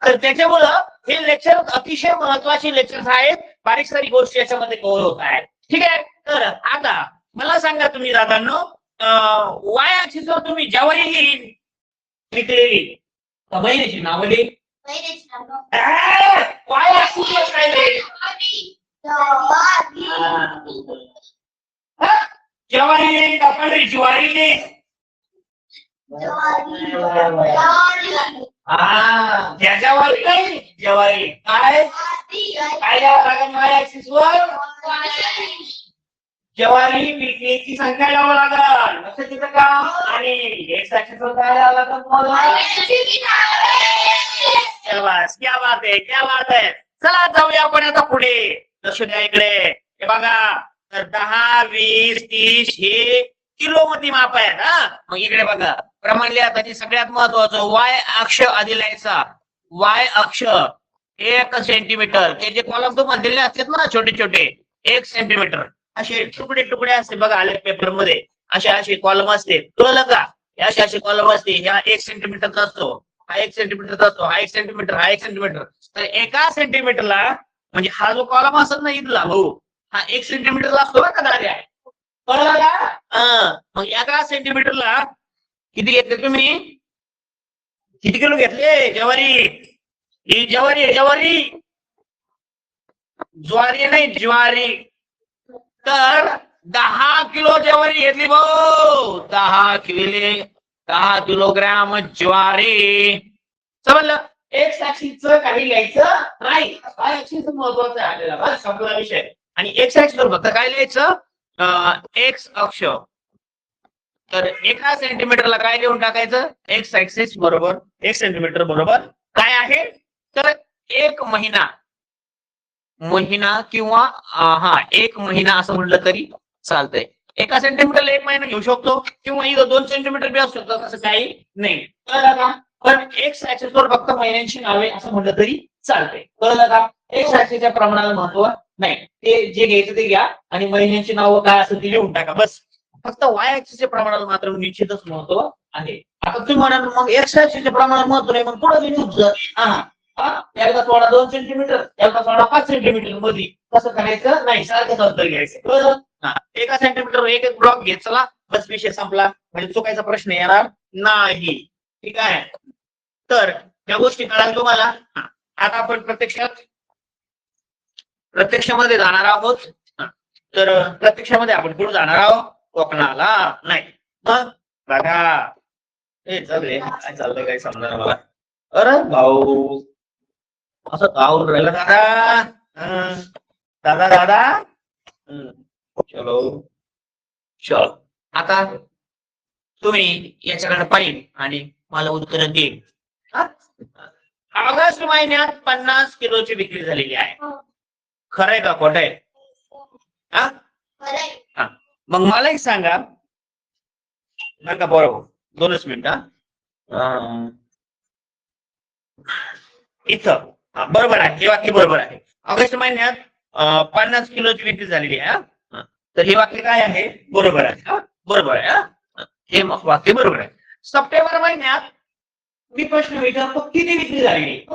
तर त्याच्यामुळं हे लेक्चर अतिशय महत्वाचे लेक्चर्स आहेत. बारीक सारी गोष्टी याच्यामध्ये कव्हर होत आहेत. ठीक आहे. तर आता मला सांगा तुम्ही दादांनो वाय ऍक्सिसवर तुम्ही ज्वारी लिहिली महिन्याची नावं लिहिली वाय ऍक्सिसवर काय लिहिली? ज्वारी का पांढरी ज्वारी लिहिली? ज्वारी नाही ज्वारी काय काय लागेल वाय ऍक्सिसवर? ज्वारी पिकण्याची संख्या द्यावं लागेल. लक्षात येतं का? आणि एक्स ऍक्सिसवर काय द्यावं लागेल तुम्हाला? क्या बात आहे. चला जाऊया आपण आता पुढे. लक्ष द्या इकडे. हे बघा तर 10 20 30 हे किलो मध्ये माप आहेत. मग इकडे बघा प्रमाण लिहायचं सगळ्यात महत्वाचं वाय अक्ष आधी लिहायचा. वाय अक्ष 1 सेंटीमीटर. हे जे कॉलम तुम्हाला दिलेले असतात ना छोटे छोटे 1 सेंटीमीटर असे तुकडे असते बघा आलेख पेपर मध्ये असे कॉलम असते. कळलं का? असे कॉलम असते. ह्या 1 सेंटीमीटरचा असतो, हा 1 सेंटीमीटरचा असतो, हा 1 सेंटीमीटर, हा 1 सेंटीमीटर. तर एका सेंटीमीटरला म्हणजे हा जो कॉलम असत ना इथला भाऊ हा 1 सेंटीमीटरला असतो बरं का दाद्या. कळलं का? मग एका सेंटीमीटरला किती घेतले तुम्ही? किती किलो घेतले ज्वारी? ही ज्वारी नाही ज्वारी. तर 10 किलो ज्वारी घेतली भाऊ. 10 किलोग्राम ज्वारी. समजलं? एक्स ऍक्सिसचं काही लिहायचं नाही. वाय ऍक्सिस महत्वाचं आहे आपल्याला. बस संपला विषय. आणि एक्स ऍक्सिसवर फक्त काय लिहायचं? एक्स अक्ष. तर एका सेंटीमीटरला काय लिहून टाकायचं? एक्स ऍक्सिस बरोबर 1 सेंटीमीटर बरोबर काय आहे? तर 1 महिना किंवा 1 महिना असं म्हटलं तरी चालतंय. एका सेंटीमीटरला 1 महिना घेऊ शकतो किंवा इथं 2 सेंटीमीटर बी असू शकतो. असं काही नाही. कळलं का? पण एक्स ऍक्सिसवर फक्त महिन्यांची नावे असं म्हटलं तरी चालतंय. कळलं का? एक्स ऍक्सिसच्या प्रमाणाला महत्व नाही. ते जे घ्यायचं ते घ्या आणि महिन्यांची नावं काय असेल ते लिहून टाका बस. फक्त वाय ऍक्सिसच्या प्रमाणाला मात्र निश्चितच महत्व आहे. आता तुम्ही म्हणाल मग एक्स ऍक्सिसच्या प्रमाणाला महत्व नाही मग पुढे लिहून एकदा थोडा 2 सेंटीमीटर एकदा थोडा 5 सेंटीमीटर मध्ये कसं करायचं नाही. सारखं अंतर घ्यायचं. एका सेंटीमीटर एक ब्लॉक घेत चला बस विषय संपला. म्हणजे चुकायचा प्रश्न येणार नाही. ठीक आहे. तर त्या गोष्टी कळाल तुम्हाला. आता आपण प्रत्यक्षामध्ये जाणार आहोत. तर प्रत्यक्षामध्ये आपण कुठे जाणार आहोत? कोकणाला नाही. मग बघा हे चाललंय काय चाललंय काय समजणार मला. अरे भाऊ असं गावून राहिलं दादा. चलो आता तुम्ही याच्याकडे पाहिजे आणि मला उत्तर देईल. ऑगस्ट महिन्यात 50 किलोची विक्री झालेली आहे. खरंय का खोटं आहे? बरं आहे. मग मला एक सांगा बरं का, बरोबर 2च मिनिटं. इथं बरोबर आहे, हे वाक्य बरोबर आहे. ऑगस्ट महिन्यात 50 किलोची विक्री झालेली आहे. तर हे वाक्य काय आहे? बरोबर आहे. बरोबर आहे. हे वाक्य बरोबर आहे. सप्टेंबर महिन्यात मी प्रश्न विचारतो, किती विक्री झालेली?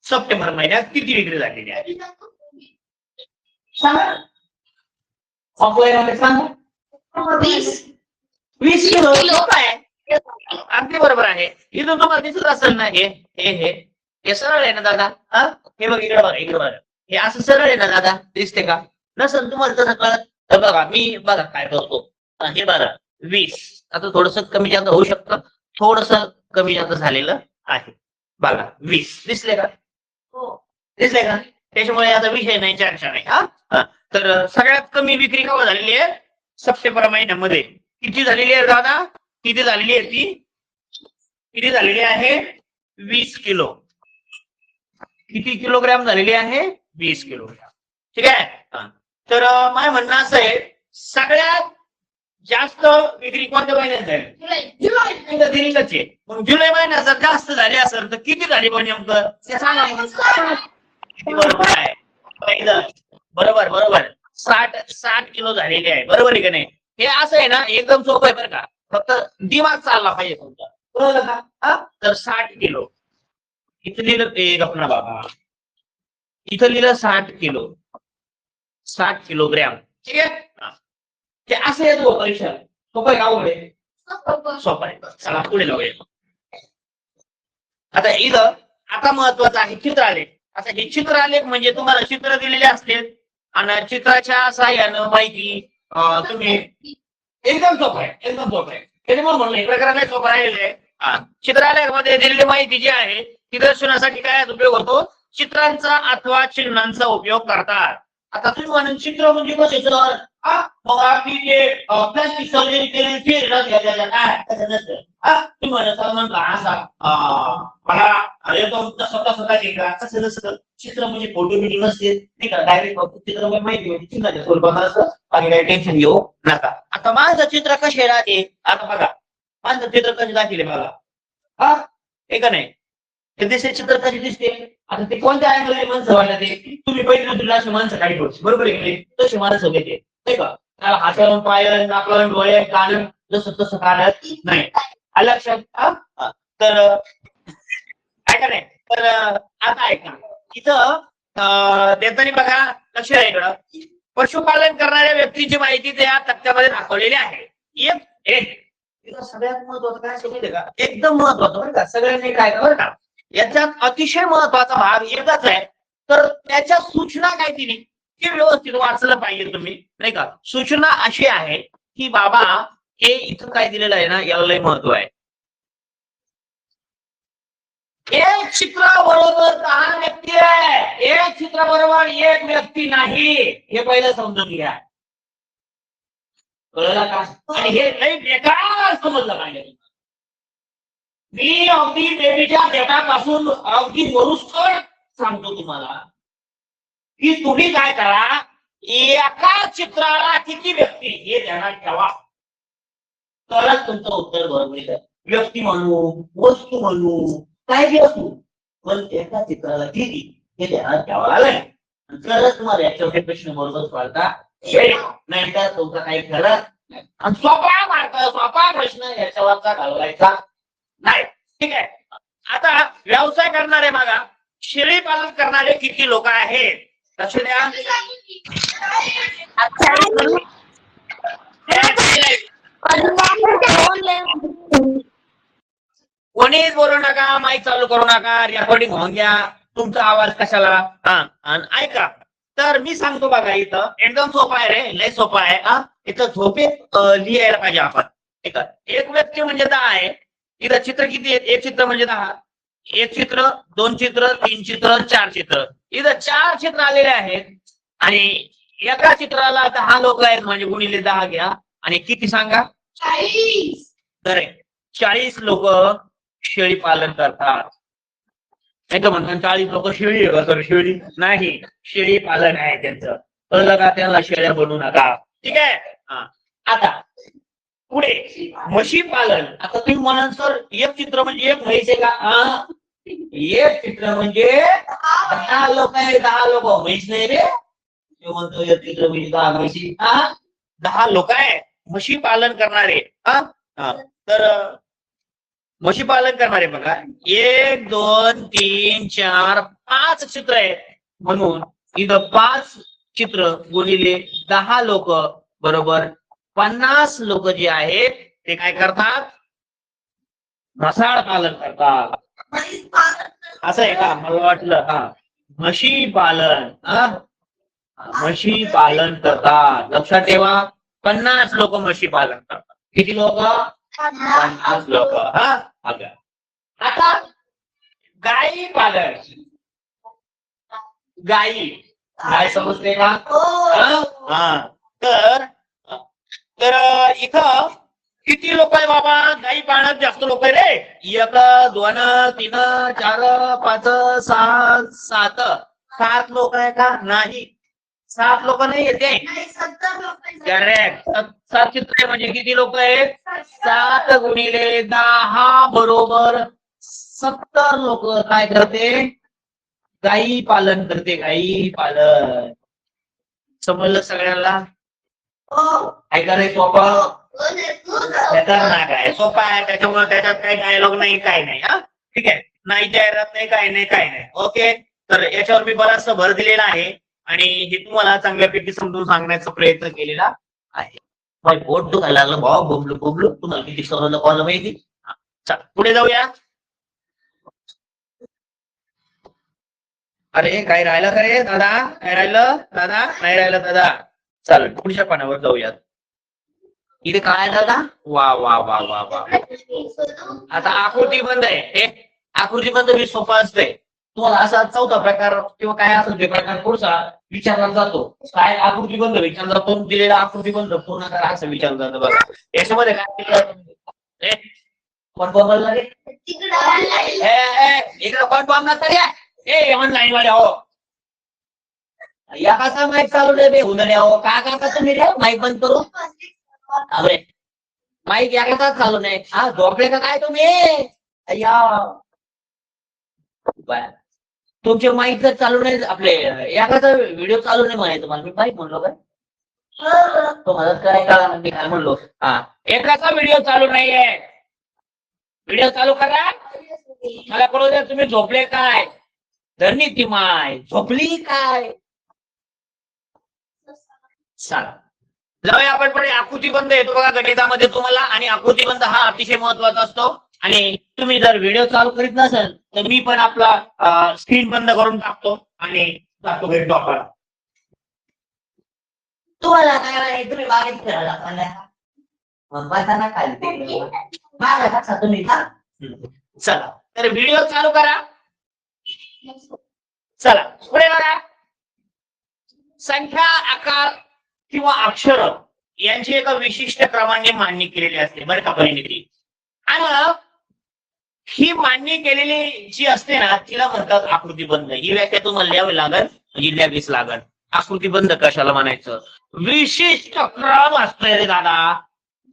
सप्टेंबर महिन्यात किती विक्री झालेली आहे सांगा. ऑफलाईन सांगा. 20 किलो. काय अगदी बरोबर आहे. इथून तुम्हाला दिसत असेल ना, हे सरळ आहे ना दादा? हे बघ, इकडे बघा, इकडे बघा. हे असं सरळ आहे ना दादा? दिसते का? नसेल तुम्हाला तसं कळत तर बघा, मी बघा काय करतो. हे बघा 20. आता थोडस कमी जास्त होऊ शकतं, थोडस कमी जास्त झालेलं आहे. बघा 20 दिसले का? दिसले का? त्याच्यामुळे आता विषय नाही, चर्चा नाही. तर सगळ्यात कमी विक्री केव्हा झालेली आहे? सप्टेंबर महिन्यामध्ये. किती झालेली आहे दादा? किती झालेली आहे ती? किती झालेली आहे? 20 किलो. किती किलोग्रॅम झालेली आहे? 20 किलोग्रॅम. ठीक आहे. तर माझं म्हणणं असं आहे, सगळ्यात जास्त विक्री कोणत्या महिन्यात झाली? जुलै. दिलेलंच आहे. मग जुलै महिन्यात जर जास्त झाली असेल तर किती झाली पण नेमकं ते सांगा. बरोबर आहे. पहिलं बरोबर बरोबर 60 किलो झालेली आहे. बरोबर आहे का नाही? हे असं आहे ना, एकदम सोपं आहे बरं का. फक्त दिमाग चालला पाहिजे तुमचा. बरोबर का? तर 60 किलो. इथं लिहिलं ते गपना बाबा, इथं लिहिलं 60 किलो, 60 किलोग्रॅम. ठीक आहे. ते असं येतो परीक्षा. सोपं आहे का अवघड आहे? सोपं आहे. चला पुढे जाऊया. आता इथं आता महत्वाचं आहे चित्रालेख. आता हे चित्रालेख म्हणजे तुम्हाला चित्र दिलेले असतील आणि चित्राच्या सहाय्यानं माहिती तुम्ही एकदम सोपं आहे, एकदम सोपं आहे. त्याच्यामुळे म्हणलं हे प्रकार नाही सोपं राहिलेलं आहे. चित्रालयामध्ये दिलेली माहिती जी आहे ती दर्शनासाठी काय उपयोग होतो? चित्रांचा अथवा चिन्हांचा उपयोग करतात. आता तुम्ही म्हणून चित्र म्हणजे कसे सर? मग आपली जे प्लास्टिक सर्जरी केलेली तुम्ही म्हणत असा मला एकदम स्वतः का कसं नसतं. चित्र म्हणजे फोटो बिटो नसते नाही का, डायरेक्ट चित्र माहिती होती चिन्हाच्या स्वरूपात असं. बाकी काही टेन्शन घेऊ नका. आता माझं चित्र कसे राहते? आता बघा माझं चित्र कसे दाखवले बघा. हे का नाही? ते दिसते चित्र कशी दिसते. आता ते कोणत्या अँगल माणसं वाटत ते तुम्ही पहिले अशी माणसं काही ठेवची. बरोबर आहे की नाही? तशी माणसं घेते नाही का? त्याला हातावरून पाय, नाकावरून डोळे, कान जसं तसं काढत नाही. लक्षात. तर काय का नाही? तर आता ऐका, इथं देताना बघा लक्ष आहे इकडं. पशुपालन करणाऱ्या व्यक्तीची माहिती त्या तक्त्यामध्ये दाखवलेली आहे. एक सगळ्यात महत्वाचं काय सांगितलं का? एकदम महत्वाचं बरं का, सगळ्यांनी काय बरं का, याच्यात अतिशय महत्वाचा भाग एकच आहे. तर त्याच्या सूचना काय दिली की व्यवस्थित वाचलं पाहिजे तुम्ही नाही का. सूचना अशी आहे की बाबा हे इथं काय दिलेलं आहे ना, याला लय महत्व आहे. एक चित्र बरोबर 10 व्यक्ती आहे. एक चित्र बरोबर एक व्यक्ती नाही, हे पहिलं समजून घ्या. कळलं का? आणि हे लय बेकार समजलं पाहिजे. मी अगदी बेबीच्या डेटापासून अगदी मरुस्कर सांगतो तुम्हाला की तुम्ही काय करा, एका चित्राला किती व्यक्ती हे ध्यानात ठेवा, तरच तुमचं उत्तर बरोबर येतं. व्यक्ती म्हणू, वस्तू म्हणू, काय बी असू, पण एका चित्राला किती हे ध्यानात ठेवावं लागेल. तरच तुम्हाला याच्यावर प्रश्न बरोबर सोडता येईल. नाही तर तुमचं काही खरं आणि सोपा प्रश्न याच्यावरचा घालवायचा नाही. ठीक आहे. आता व्यवसाय करणारे बघा, शेळी पालन करणारे किती लोक आहेत? लक्ष द्या. कोणीच बोलू नका, माईक चालू करू नका, रेकॉर्डिंग होऊन घ्या. तुमचा आवाज कशाला? आणि ऐका. तर मी सांगतो बघा, इथं एकदम सोपा आहे रे, लय सोपा आहे. इथं झोपेत लिहायला पाहिजे आपण. एक व्यक्ती म्हणजे 10 आहे. इथं चित्र किती आहेत? एक चित्र म्हणजे 10. एक चित्र, 2 चित्र, 3 चित्र, 4 चित्र. इथं 4 चित्र आलेले आहेत आणि एका चित्राला 10 लोक आहेत म्हणजे गुणिले 10 घ्या. आणि किती सांगा? 40. तर 40 लोक शेळी पालन करतात. नाही तर म्हणतात 40 लोक शेळी आहे का? तर शेळी नाही, शेळी पालन आहे त्यांचं. कळलं का? त्याला शेळ्या बनवू नका. ठीक आहे. हा. आता पुढे म्हशी पालन. आता तुम्ही म्हणाल सर एक चित्र म्हणजे एक म्हैस आहे का? एक चित्र म्हणजे 10 लोक आहे. 10 लोक म्हैस नाही रे. ते म्हणतो एक चित्र म्हणजे 10 म्हशी. 10 लोक आहे म्हशी पालन करणारे. तर म्हशी पालन करणारे बघा 1 2 3 4 5 चित्र आहेत. म्हणून इथं 5 चित्र गुणिले 10 लोक बरोबर 50 लोक जे आहेत ते काय करतात? म्हसाळ पालन करतात. असं आहे का? मला वाटलं म्हशी पालन. म्हशी पालन करतात. लक्षात ठेवा 50 लोक म्हशी पालन करतात. किती लोक? 50 लोक. आता गाई पालन. गाय समजते का? तर इथं किती लोक आहे बाबा? गाई पाळण्यात जास्त लोक आहे रे. 1 2 3 4 5 6 7 7 लोक आहे का? नाही 7 लोक नाही येते. करेक्ट. 7 चित्र म्हणजे किती लोक आहेत? 7 गुणिले 10 बरोबर 70 लोक काय करते? गाई पालन करते. गाई पालन. समजलं सगळ्यांना? ऐका रे सोपं. खतरनाक आहे. सोपा आहे त्याच्यामुळे त्याच्यात काही डायलॉग नाही काय नाही. ठीक आहे. नाही जाहिरात नाही काय नाही काय नाही. ओके. तर याच्यावर मी बराचसा भर दिलेला आहे आणि हे तुम्हाला चांगल्यापैकी समजून सांगण्याचा प्रयत्न केलेला आहे. पोट दुखायला लागलं भाऊ. बोबलू तुम्हाला किती समजलं कॉल माहिती. चल पुढे जाऊया. अरे काय राहिलं का रे दादा? काय राहिलं दादा? नाही राहिलं दादा. चल पुढच्या पानावर जाऊयात. इथे काय दादा? वा वा वा वा वा. आता आकृती बंद आहे. हे आकृती बंद ही सोपं असतंय. तुम्हाला असा चौथा प्रकार किंवा काय असेल ते प्रकार पुढचा विचारला जातो. काय आकृती बंद विचारला जातो. दिलेला आकृती बंद पूर्ण करा असं विचारलं जातं बघा. याच्यामध्ये काय कोण बोलला रे? इकडे कोण बोलणार तरी ऑनलाईन वाले हो. या कसा माईक चालू रे बे उन्हाळे हो. काय करता तुम्ही रे? माईक बंद करू. अरे माईक एकाचा चालू नाही. झोपले का काय तुम्ही? अय्या तुमचे माईक जर चालू नाही आपले एकाचा व्हिडिओ चालू नाही म्हणायचं तुम्हाला. मी माईक म्हणलो काय? तुम्हाला काय कळा मी काय म्हणलो? एकाचा व्हिडिओ चालू नाहीये. व्हिडिओ चालू करा. मला कळू द्या तुम्ही झोपले काय? धरणी ती माय झोपली काय? चला जाऊया आपण पुढे. आकृतीबंध येतो बघा गणितामध्ये तुम्हाला आणि आकृतीबंध हा अतिशय महत्वाचा असतो. आणि तुम्ही जर व्हिडिओ चालू करीत नसेल तर मी पण आपला स्क्रीन बंद करून टाकतो आणि जातो भेटतो आपण. तुम्हाला काय तुम्ही बागेत फिरायला बसताना खाली तुम्ही चला तर व्हिडिओ चालू करा. चला पुढे बघा. संख्या आकार किंवा अक्षर यांची एका विशिष्ट क्रमाने मांडणी केलेली असते बरं का परिणिती. आणि ही मांडणी केलेली जी असते ना तिला म्हणतात आकृतीबंध. ही व्याख्या तुम्हाला लिहावी लागल म्हणजे लिहावीच लागल. आकृतीबंध कशाला म्हणायचं? विशिष्ट क्रम असतोय रे दादा.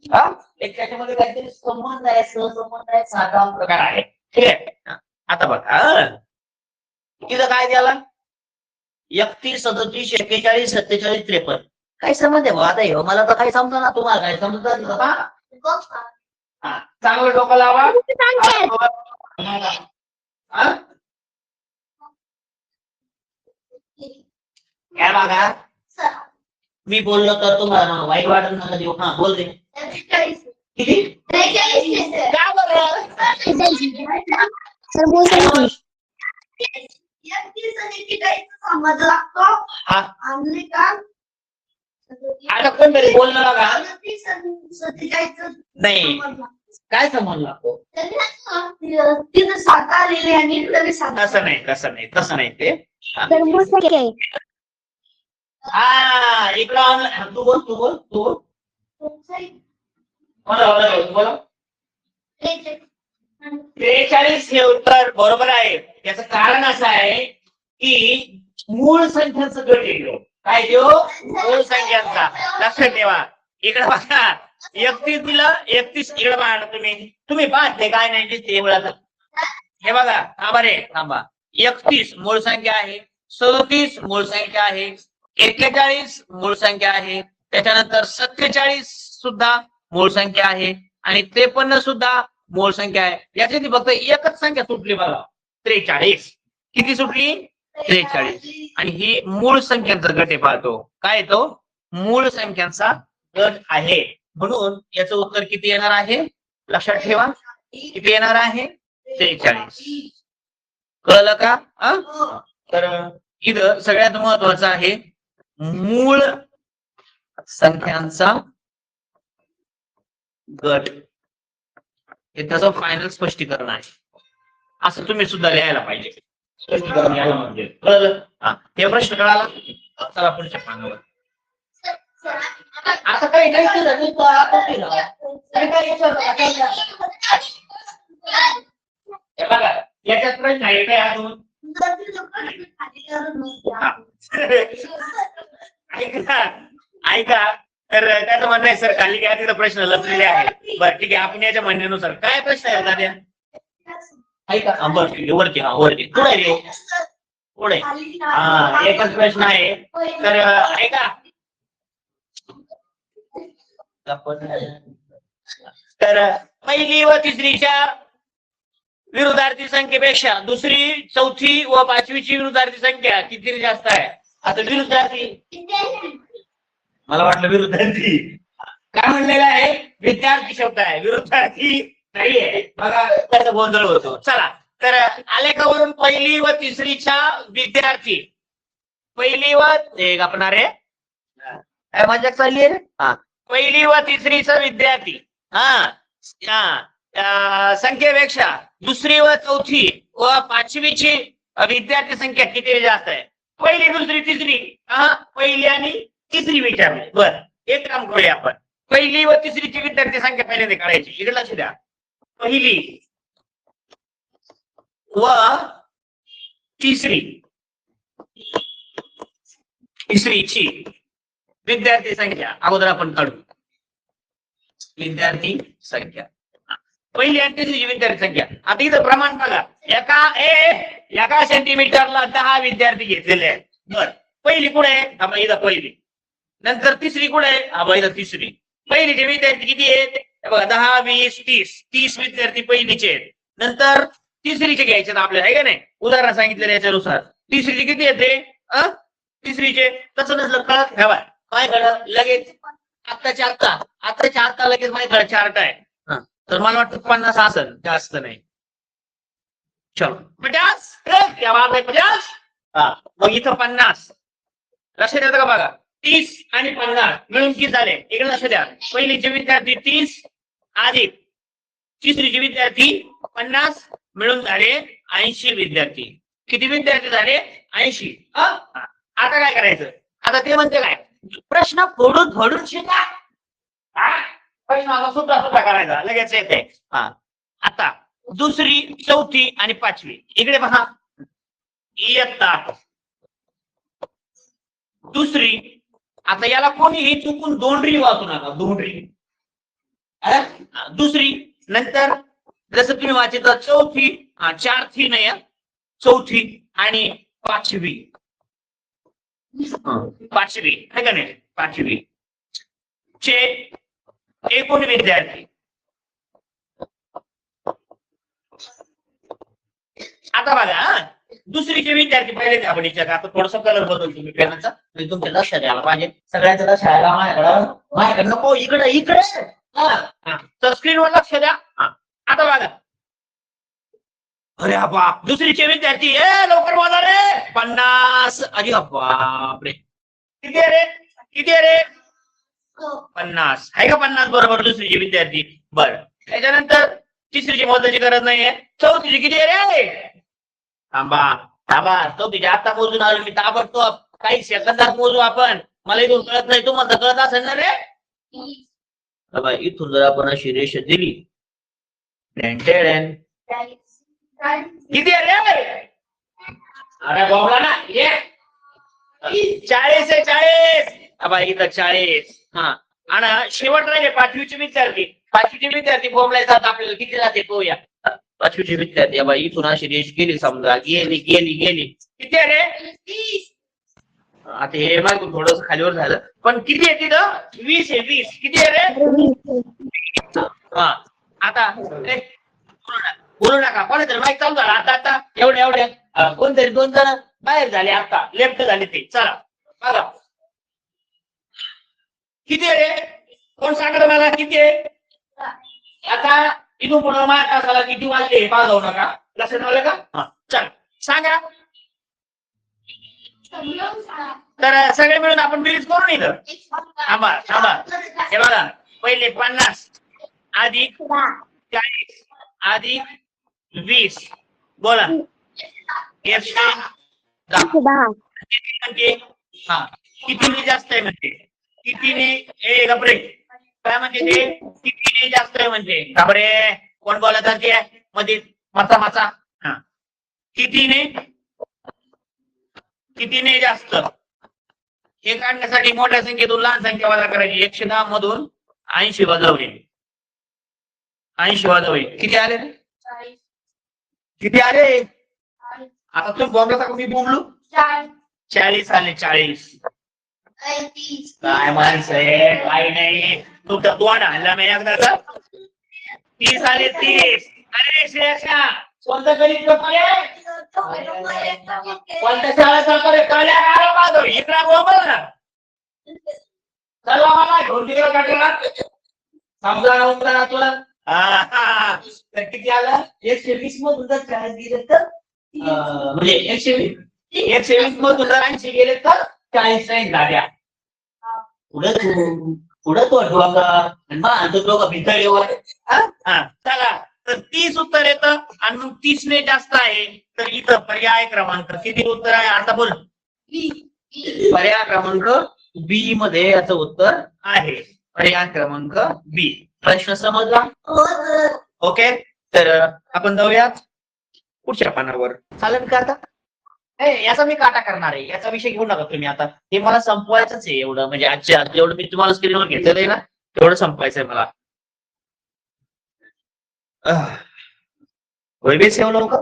त्याच्यामध्ये काहीतरी संबंध आहे, सहसंबंध आहे, साधा प्रकार आहे. ठीक आहे. आता बघा तिथं काय द्याला 31 37 41 47 53 काय समज आहे आता हे मला तर काही समजा ना. तुम्हाला काय समजत का? चांगलं डोकं लावा. काय बघा मी बोललो तर तुम्हाला वाईट वाटत नका देऊ. बोल दे. किती? का बरं? आता कोणतरी बोलणं बघा नाही. काय समज लागतो? तसं नाही तसं नाही तसं नाही ते. इकडं तू बोल तू बोल तू बोल. 43 हे उत्तर बरोबर आहे. त्याचं कारण असं आहे की मूळ संख्यांचं गट येतो. काय देऊ मूळ संख्यांचा. लक्षात ठेवा. इकडे बघा 31 दिलं 31 इकडे बघा तुम्ही पाहते काय नाही दिसते मुळात. हे बघा थांबा रे थांबा. 31 मूळ संख्या आहे, 37 मूळ संख्या आहे, 41 मूळ संख्या आहे, त्याच्यानंतर 47 सुद्धा मूळ संख्या आहे आणि 53 सुद्धा मूळ संख्या आहे. याच्यातली फक्त एकच संख्या सुटली बघा 43. किती सुटली 43. आणि ही मूळ संख्यांचा गट आहे पाहतो. काय तो मूळ संख्यांचा गट आहे. म्हणून याचं उत्तर किती येणार आहे लक्षात ठेवा. किती येणार आहे 43. कळलं का? तर इथं सगळ्यात महत्वाचं आहे मूळ संख्यांचा गट. हे त्याचं फायनल स्पष्टीकरण आहे. असं तुम्ही सुद्धा लिहायला पाहिजे. स्पष्टीकरण याला म्हणजे कळलं. हे प्रश्न कळाला. चला पुढच्या पानावर. आता काही नाही हे बघा याच्यात प्रश्न आहे काय अजून. ऐका तर त्याचं म्हणणं आहे सर खाली काय तिथं प्रश्न लपलेले आहे. बरं ठीक आहे आपण याच्या म्हणण्यानुसार काय प्रश्न आहे दाद्या. ऐका बरं ठीक आहे वरती वरती पुढे रे पुढे. एकच प्रश्न आहे तर ऐका. तर पहिली व तिसरीच्या विरुद्धार्थी संख्येपेक्षा दुसरी चौथी व पाचवीची विरुद्धार्थी संख्या किती जास्त आहे. आता विरुद्धार्थी मला वाटलं विरुद्धार्थी काय म्हणलेलं आहे. विद्यार्थी शब्द आहे विरुद्धार्थी नाहीये बघा त्याचा गोंधळ होतो. चला तर आलेखावरून पहिली व तिसरीच्या विद्यार्थी पहिली व एक आपणार आहे काय मजा चालली आहे. पहिली व तिसरीचा विद्यार्थी संख्येपेक्षा दुसरी व चौथी व पाचवीची विद्यार्थी संख्या किती जास्त आहे. पहिली दुसरी तिसरी पहिली आणि तिसरी विचारली. बर एक काम करूया आपण. पहिली व तिसरीची विद्यार्थी संख्या पहिल्यांदा काढायची. इकडे लक्ष द्या. पहिली व तिसरीची विद्यार्थी संख्या अगोदर आपण काढू. विद्यार्थी संख्या पहिली आणि तिसरीची विद्यार्थी संख्या. आता इथं प्रमाण बघा. एका सेंटीमीटरला 10 विद्यार्थी घेतलेले आहेत. बर पहिली कुठे आहे इथं पहिली. नंतर तिसरी कुठे आहे इथं तिसरी. पहिलीचे विद्यार्थी किती आहेत बघा 10 20 30 विद्यार्थी पहिलीचे आहेत. नंतर तिसरीचे घ्यायचे आपल्याला आहे का नाही. उदाहरण सांगितलेलं याच्यानुसार तिसरीचे किती येते तिसरीचे. तसं नसलं कळत ठेवा काय कळलं लगेच आत्ताच्या आत्ता लगेच माहिती कळत चार्ट आहे. तर मला वाटतं 50 असेल जास्त नाही. चलो 50 50. मग इथं 50 लक्षात येतं का बघा. 30 आणि 50 मिळून किती झाले इकडे लक्ष द्या. पहिलीचे विद्यार्थी 30 अधिक तिसरीचे विद्यार्थी 50 मिळून झाले 80 विद्यार्थी. किती विद्यार्थी झाले 80. आता काय करायचं. आता ते म्हणते काय प्रश्न फोडून शिका. प्रश्न सुद्धा करायचा लगेच येते. आता दुसरी चौथी आणि पाचवी इकडे पहा. इयत्ता दुसरी. आता याला कोणीही चुकून दोंडरी वाचू नका. दोंडरी दुसरी. नंतर जसं तुम्ही वाचित चौथी 4 थी नाही चौथी आणि पाचवी आहे का नाही. पाचवी चे एकूण विद्यार्थी. आता बघा दुसरीचे विद्यार्थी पहिले आपण विचार. आता थोडस कलर बदल तुम्ही पेनाचा तुमच्या लक्षात यायला पाहिजे. सगळ्यांचं लक्ष यायला माझ्याकडे नको इकडे तर स्क्रीनवर लक्ष द्या. आता बघा अरे बाप दुसरीचे विद्यार्थी लवकर बोला रे 50. अरे बापरे किती आहे रे 50 आहे का. 50 बरोबर दुसरीचे विद्यार्थी. बरं त्याच्यानंतर तिसरीची मोजायची गरज नाहीये. चौथीची किती आहे रे. थांबा चौथीची आता मोजून आलो मी ताबडतोब. काही सेकंदात मोजू आपण. मला इथून कळत नाही तुम्हाला कळत असेल ना रे. इथून जर आपण अशी रेषा दिली किती आहे रे. अरे बोला ना 40 आहे 40. बाबा इथं 40. हा आणि शेवट राहिले 5वीचे विद्यार्थी. 5वीचे विद्यार्थी फॉर्मला येतात आपल्याला किती जाते पाहूया. 5वीचे विद्यार्थी बाबा इथून अशी रेष गेली समजा गेली गेली गेली किती आहे रे? 30. आता हे मागून थोडस खालीवर झालं पण किती आहे तिथं? 20 आहे 20. किती आहे रे? हा आता बोलू नका कोणातरी माहिती चालू झाला आता एवढ्या कोणतरी 2 जण बाहेर झाले आता लेफ्ट झाले ते. चला बघा किती आहे रे? कोण सांगत मला किती आहे? आता इथून पुढे मार्क असाला किती वाजले पाहू नका. लक्षात आलं का? हा चल सांगा. तर सगळे मिळून आपण बेरीज करू नये. थांबा थांबा हे बघा पहिले 50 अधिक 40 अधिक 20 बोला 110 म्हणजे हा कितीने जास्त आहे म्हणजे कितीने घाबरे काय म्हणजे ते कितीने जास्त आहे म्हणजे घाबरे कोण बोलत आहे मध्ये माचा माचा हा कितीने जास्त हे काढण्यासाठी मोठ्या संख्येतून लहान संख्या वजा करायची. 110 मधून 80 वजावले 80 वजावले किती आले? किती आले? आता तुम्ही बोंबला मी बोंबलो 40 आले 40. काय माणसं आहे काय नाही तुमचं तोंड हल्ला मी एकदा 30 आले 30. अरे श्रेयसा कोणतं गणित कोणत्या शाळेचा काढ इकडा बोंबल ना चला मला घेऊन तिकडे काढला समजा उमरा तुला तर किती आला 120 मधून जर 40 गेले तर म्हणजे 120 मधून जर 80 गेले तर 40 नाही झाल्या. पुढं तो दोघं भितळीवर चला तर 30 उत्तर येतं आणि मग 30 ने जास्त आहे तर इथं पर्याय क्रमांक किती उत्तर आहे आता बोल. पर्याय क्रमांक बी मध्ये याचं उत्तर आहे. पर्याय क्रमांक बी. प्रश्न समजला? ओके तर आपण जाऊयात पुढच्या पानावर. चालेल का आता? याचा मी काटा करणार आहे याचा विषय घेऊ नका तुम्ही आता. हे मला संपवायचंच आहे एवढं म्हणजे आजच्या जेवढं मी तुम्हाला स्क्रीनवर घेतलेलं आहे ना तेवढं संपवायचं आहे मला. वेबी सेव्ह लवकर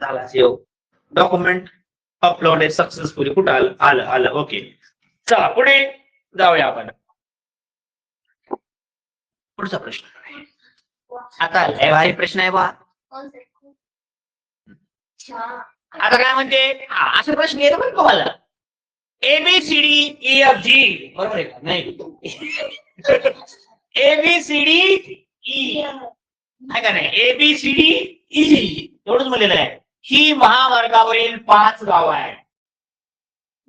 झाला. Save document upload successfully. कुठं आलं आलं आलं ओके. चला पुढे जाऊया आपण. पुढचा प्रश्न आता लय भारी प्रश्न आहे बा. आता काय म्हणते असे प्रश्न येतो पण तुम्हाला ABCD EFG बरोबर आहे का? नाही ABCD E आहे का नाही ABCD E एवढंच म्हणलेलं आहे. ही महामार्गावरील 5 गावं आहेत.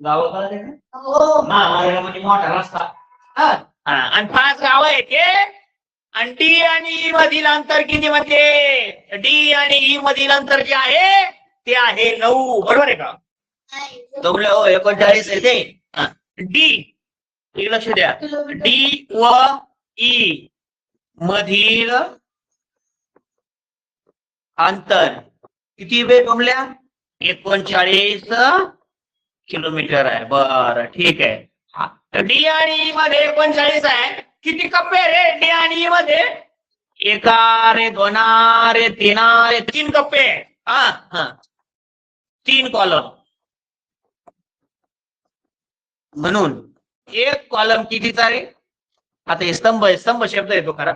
गावं कळत आहे का? महामार्गामध्ये मोठा रस्ता आणि 5 गावं आहेत ते आणि डी आणि ई मधील अंतर किती म्हणजे डी आणि ई मधील अंतर जे आहे ते आहे 9 बरोबर आहे का? 39 आहे ते. डी लक्ष द्या डी व ई मधील अंतर किती वेळ जमल्या 39 किलोमीटर आहे. बरं ठीक आहे. डी आणि ई मध्ये 39 आहे. किती कप्पे रे डी आणि ई मध्ये? 1 रे 2 रे 3 रे 3 कप्पे. 3 कॉलम म्हणून एक कॉलम कितीचा रे? आता हे स्तंभ शब्द येतो खरा.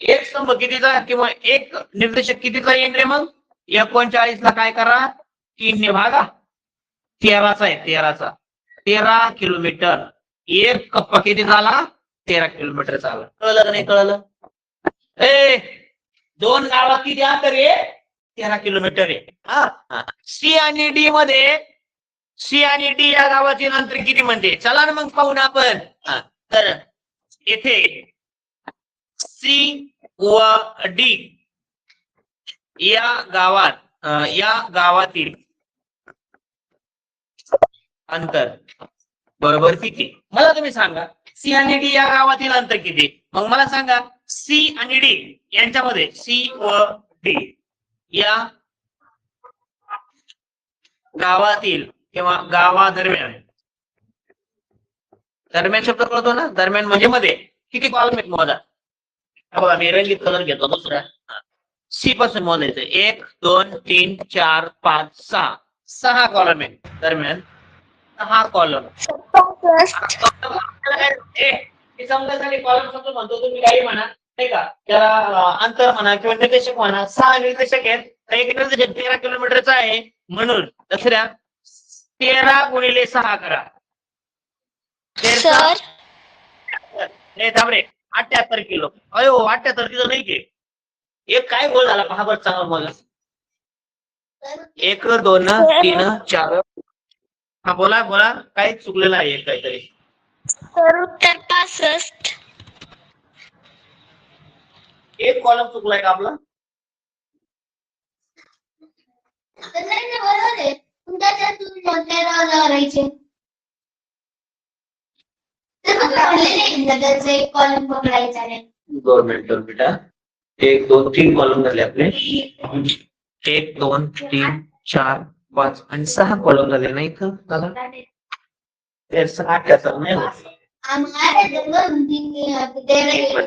एक स्तंभ कितीचा किंवा एक निर्देशक कितीचा येईल रे? मग 39 ला काय करा 3 ने भागा 13चा आहे 13 किलोमीटर. एक कप्पा किती झाला? 13 किलोमीटर झाला. कळलं नाही कळलं? 2 गावात किती अंतर आहे? 13 किलोमीटर आहे. सी आणि डी मध्ये सी आणि डी या गावातील अंतर किती म्हणते? चला ना मग पाहू ना आपण. तर येथे सी व डी या गावातील अंतर बरोबर किती? मला तुम्ही सांगा सी आणि डी या गावातील अंतर किती? मग मला सांगा सी आणि डी यांच्यामध्ये सी व डी या गावातील किंवा गावादरम्यान दरम्यान शब्द कळतो ना, दरम्यान म्हणजे मध्ये. किती कॉलम आहेत मोजा. बघा मी रंगीत कलर घेतो दुसरा. सी पासून मोजायचं 1 2 3 4 5 6 6 कॉलम आहेत दरम्यान. 6 कॉलम. समजायसाठी कॉलम शब्द म्हणतो तुम्ही काही म्हणा नाही का, त्याला अंतर म्हणा किंवा निर्देशक म्हणा. 6 निर्देशक आहेत. एक निर्देशक 13 किलोमीटरचा आहे म्हणून दुसऱ्या 13 गुणिले 6 करा. सर नाही थांबरे 78 किलो. अयो 78 किलो नाही की. एक काय गोल झाला पहा बरं चांगला मला. 1 2 3 4. हा बोला बोला काही चुकलेलं आहे काहीतरी. सर उत्तर 65. एक कॉलम चुकलाय का आपला. बरोबर आहे. त्याच्यातून कोणत्या राहणार राहायचे एक कॉलम पकडायचा नाही. 2 मिनिटं बेटा. 1 2 3 कॉलम झाले आपले. 1 2 3 4 5 आणि 6 कॉलम झाले नाही का दादा. 78 नाही होत.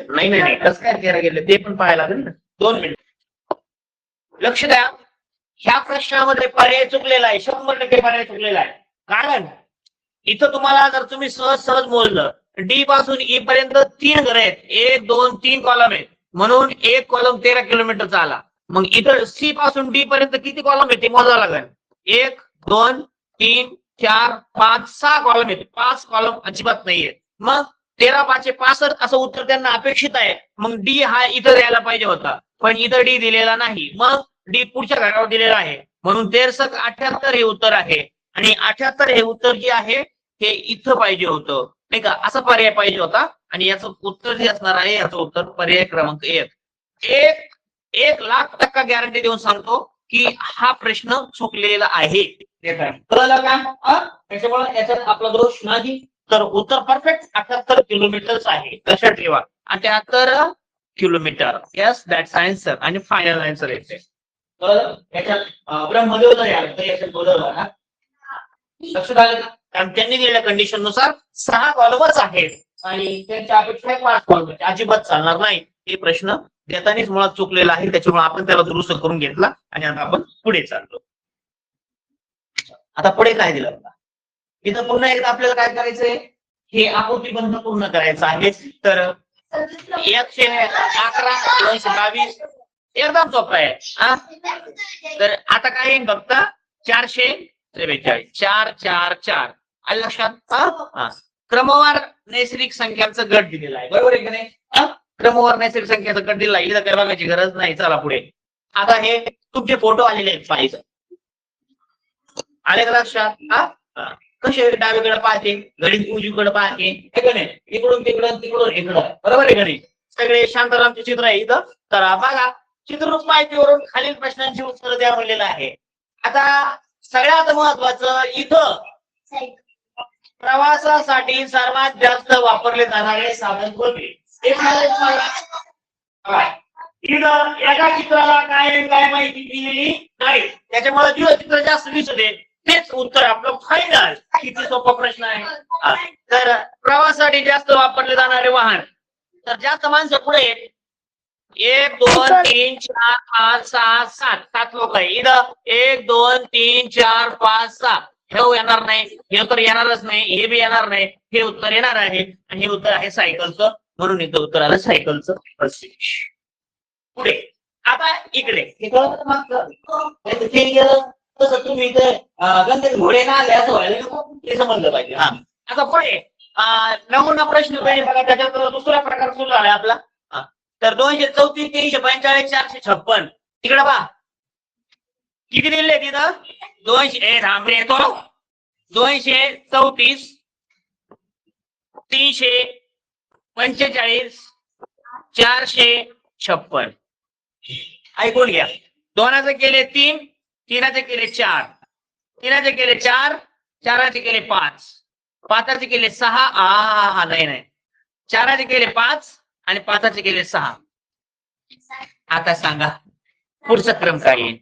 नाही नाही कसं काय 13 गेले ते पण पाहायला लागेल ना. 2 मिनिट लक्ष द्या. ह्या प्रश्नामध्ये पर्याय चुकलेला आहे. 100% पर्याय चुकलेला आहे. कारण इथं तुम्हाला जर तुम्ही सहज सहज मोजलं डी पासून ई पर्यंत 3 घर आहेत. 1 2 3 कॉलम आहेत म्हणून एक कॉलम 13 किलोमीटरचा आला. मग इथं सी पासून डी पर्यंत किती कॉलम आहेत ते मोजावं लागेल. 1 2 3 4 5 6 कॉलम आहेत. 5 कॉलम अजिबात नाहीये. मग 13 5 65 असं उत्तर त्यांना अपेक्षित आहे. मग डी हा इथं द्यायला पाहिजे होता पण इथं डी दिलेला नाही. मग डी पुढच्या घरावर दिलेला आहे म्हणून 13 78 हे उत्तर आहे. आणि 78 हे उत्तर जे आहे हे इथं पाहिजे होतं नाही का. असा पर्याय पाहिजे होता आणि याचं उत्तर जे असणार आहे याचं उत्तर पर्याय क्रमांक 1. 1,00,000% गॅरंटी देऊन सांगतो की हा प्रश्न चुकलेला आहे. कळलं का. त्याच्यामुळे याच्यात आपला दोष नाही. तर उत्तर परफेक्ट 78 किलोमीटर आहे. लक्षात ठेवा 78 किलोमीटर. येस दॅट्स आन्सर आणि फायनल आन्सर येते. कळलं. याच्यात ब्रह्मदेव जर याच्यात बोलवलं ना लक्षात आलं का. कारण त्यांनी दिलेल्या कंडिशन नुसार 6 कॉलमच आहेत आणि त्यांच्या अपेक्षा 5 कॉलम अजिबात चालणार नाही. हे प्रश्न देतानीच मुळात चुकलेला आहे. त्याच्यामुळे आपण त्याला दुरुस्त करून घेतला आणि आता आपण पुढे चाललो. आता पुढे काय दिलं बघा. इथं पुन्हा एकदा आपल्याला काय करायचंय हे आकृतीबंध पूर्ण करायचं आहे. तर 111 222 एकदम सोपं आहे. तर आता काय येईल फक्त 443 4 4 4 आलं लक्षात. क्रमवार नैसर्गिक संख्यांचं गट दिलेला आहे. बरोबर आहे की नाही. क्रमवार नैसर्गिक संख्याचा गट दिला इथं काय बघायची गरज नाही. चला पुढे. आता हे तुमचे फोटो आलेले आहेत पाहायचं. आले का लक्षात. कसे डावीकडे पाहते घडी उजवीकडे पाहते इकडून तिकडून तिकडून इकडं. बरोबर आहे घडी. सगळे शांतारामचे चित्र आहे इथं. तर बघा चित्ररूप माहितीवरून खालील प्रश्नांची उत्तरं द्या म्हणलेलं आहे. आता सगळ्यात महत्वाचं इथं प्रवासासाठी सर्वात जास्त वापरले जाणारे साधन कोणते. इथं एका चित्राला काय माहिती दिलेली नाही त्याच्यामुळे जे चित्र जास्त दिसते तेच उत्तर आपलं फायनल. किती सोपा प्रश्न आहे. तर प्रवासासाठी जास्त वापरले जाणारे वाहन तर जास्त माणसं पुढे 1 2 3 4 5 6 7 7 लोक आहे. इथं 1 2 3 4 5 6 हे येणार नाही. हे उत्तर येणारच नाही. हे बी येणार नाही. हे उत्तर येणार आहे आणि हे उत्तर आहे सायकलचं म्हणून इथं उत्तर आलं सायकलचं. पुढे आता इकडे हे कळत मागचं ते गेलं तसं तुम्ही इथे गंधेत घोडे ना आले असं व्हायला ते समजलं पाहिजे. हा आता पुढे नमुना प्रश्न बघा त्याच्यात दुसरा प्रकार सुरू झाला आपला. तर 234 345 456 तिकडे पहा किती दिले तिथं 200 थांबरे येतो 234 345 456 ऐकून घ्या. 2चे केले 3 3चे केले 4 3चे केले 4 4चे केले 5 5चे केले 6 नाही 4चे केले 5 आणि 5चे केले 6. आता सांगा पुढचा क्रम काय येईल.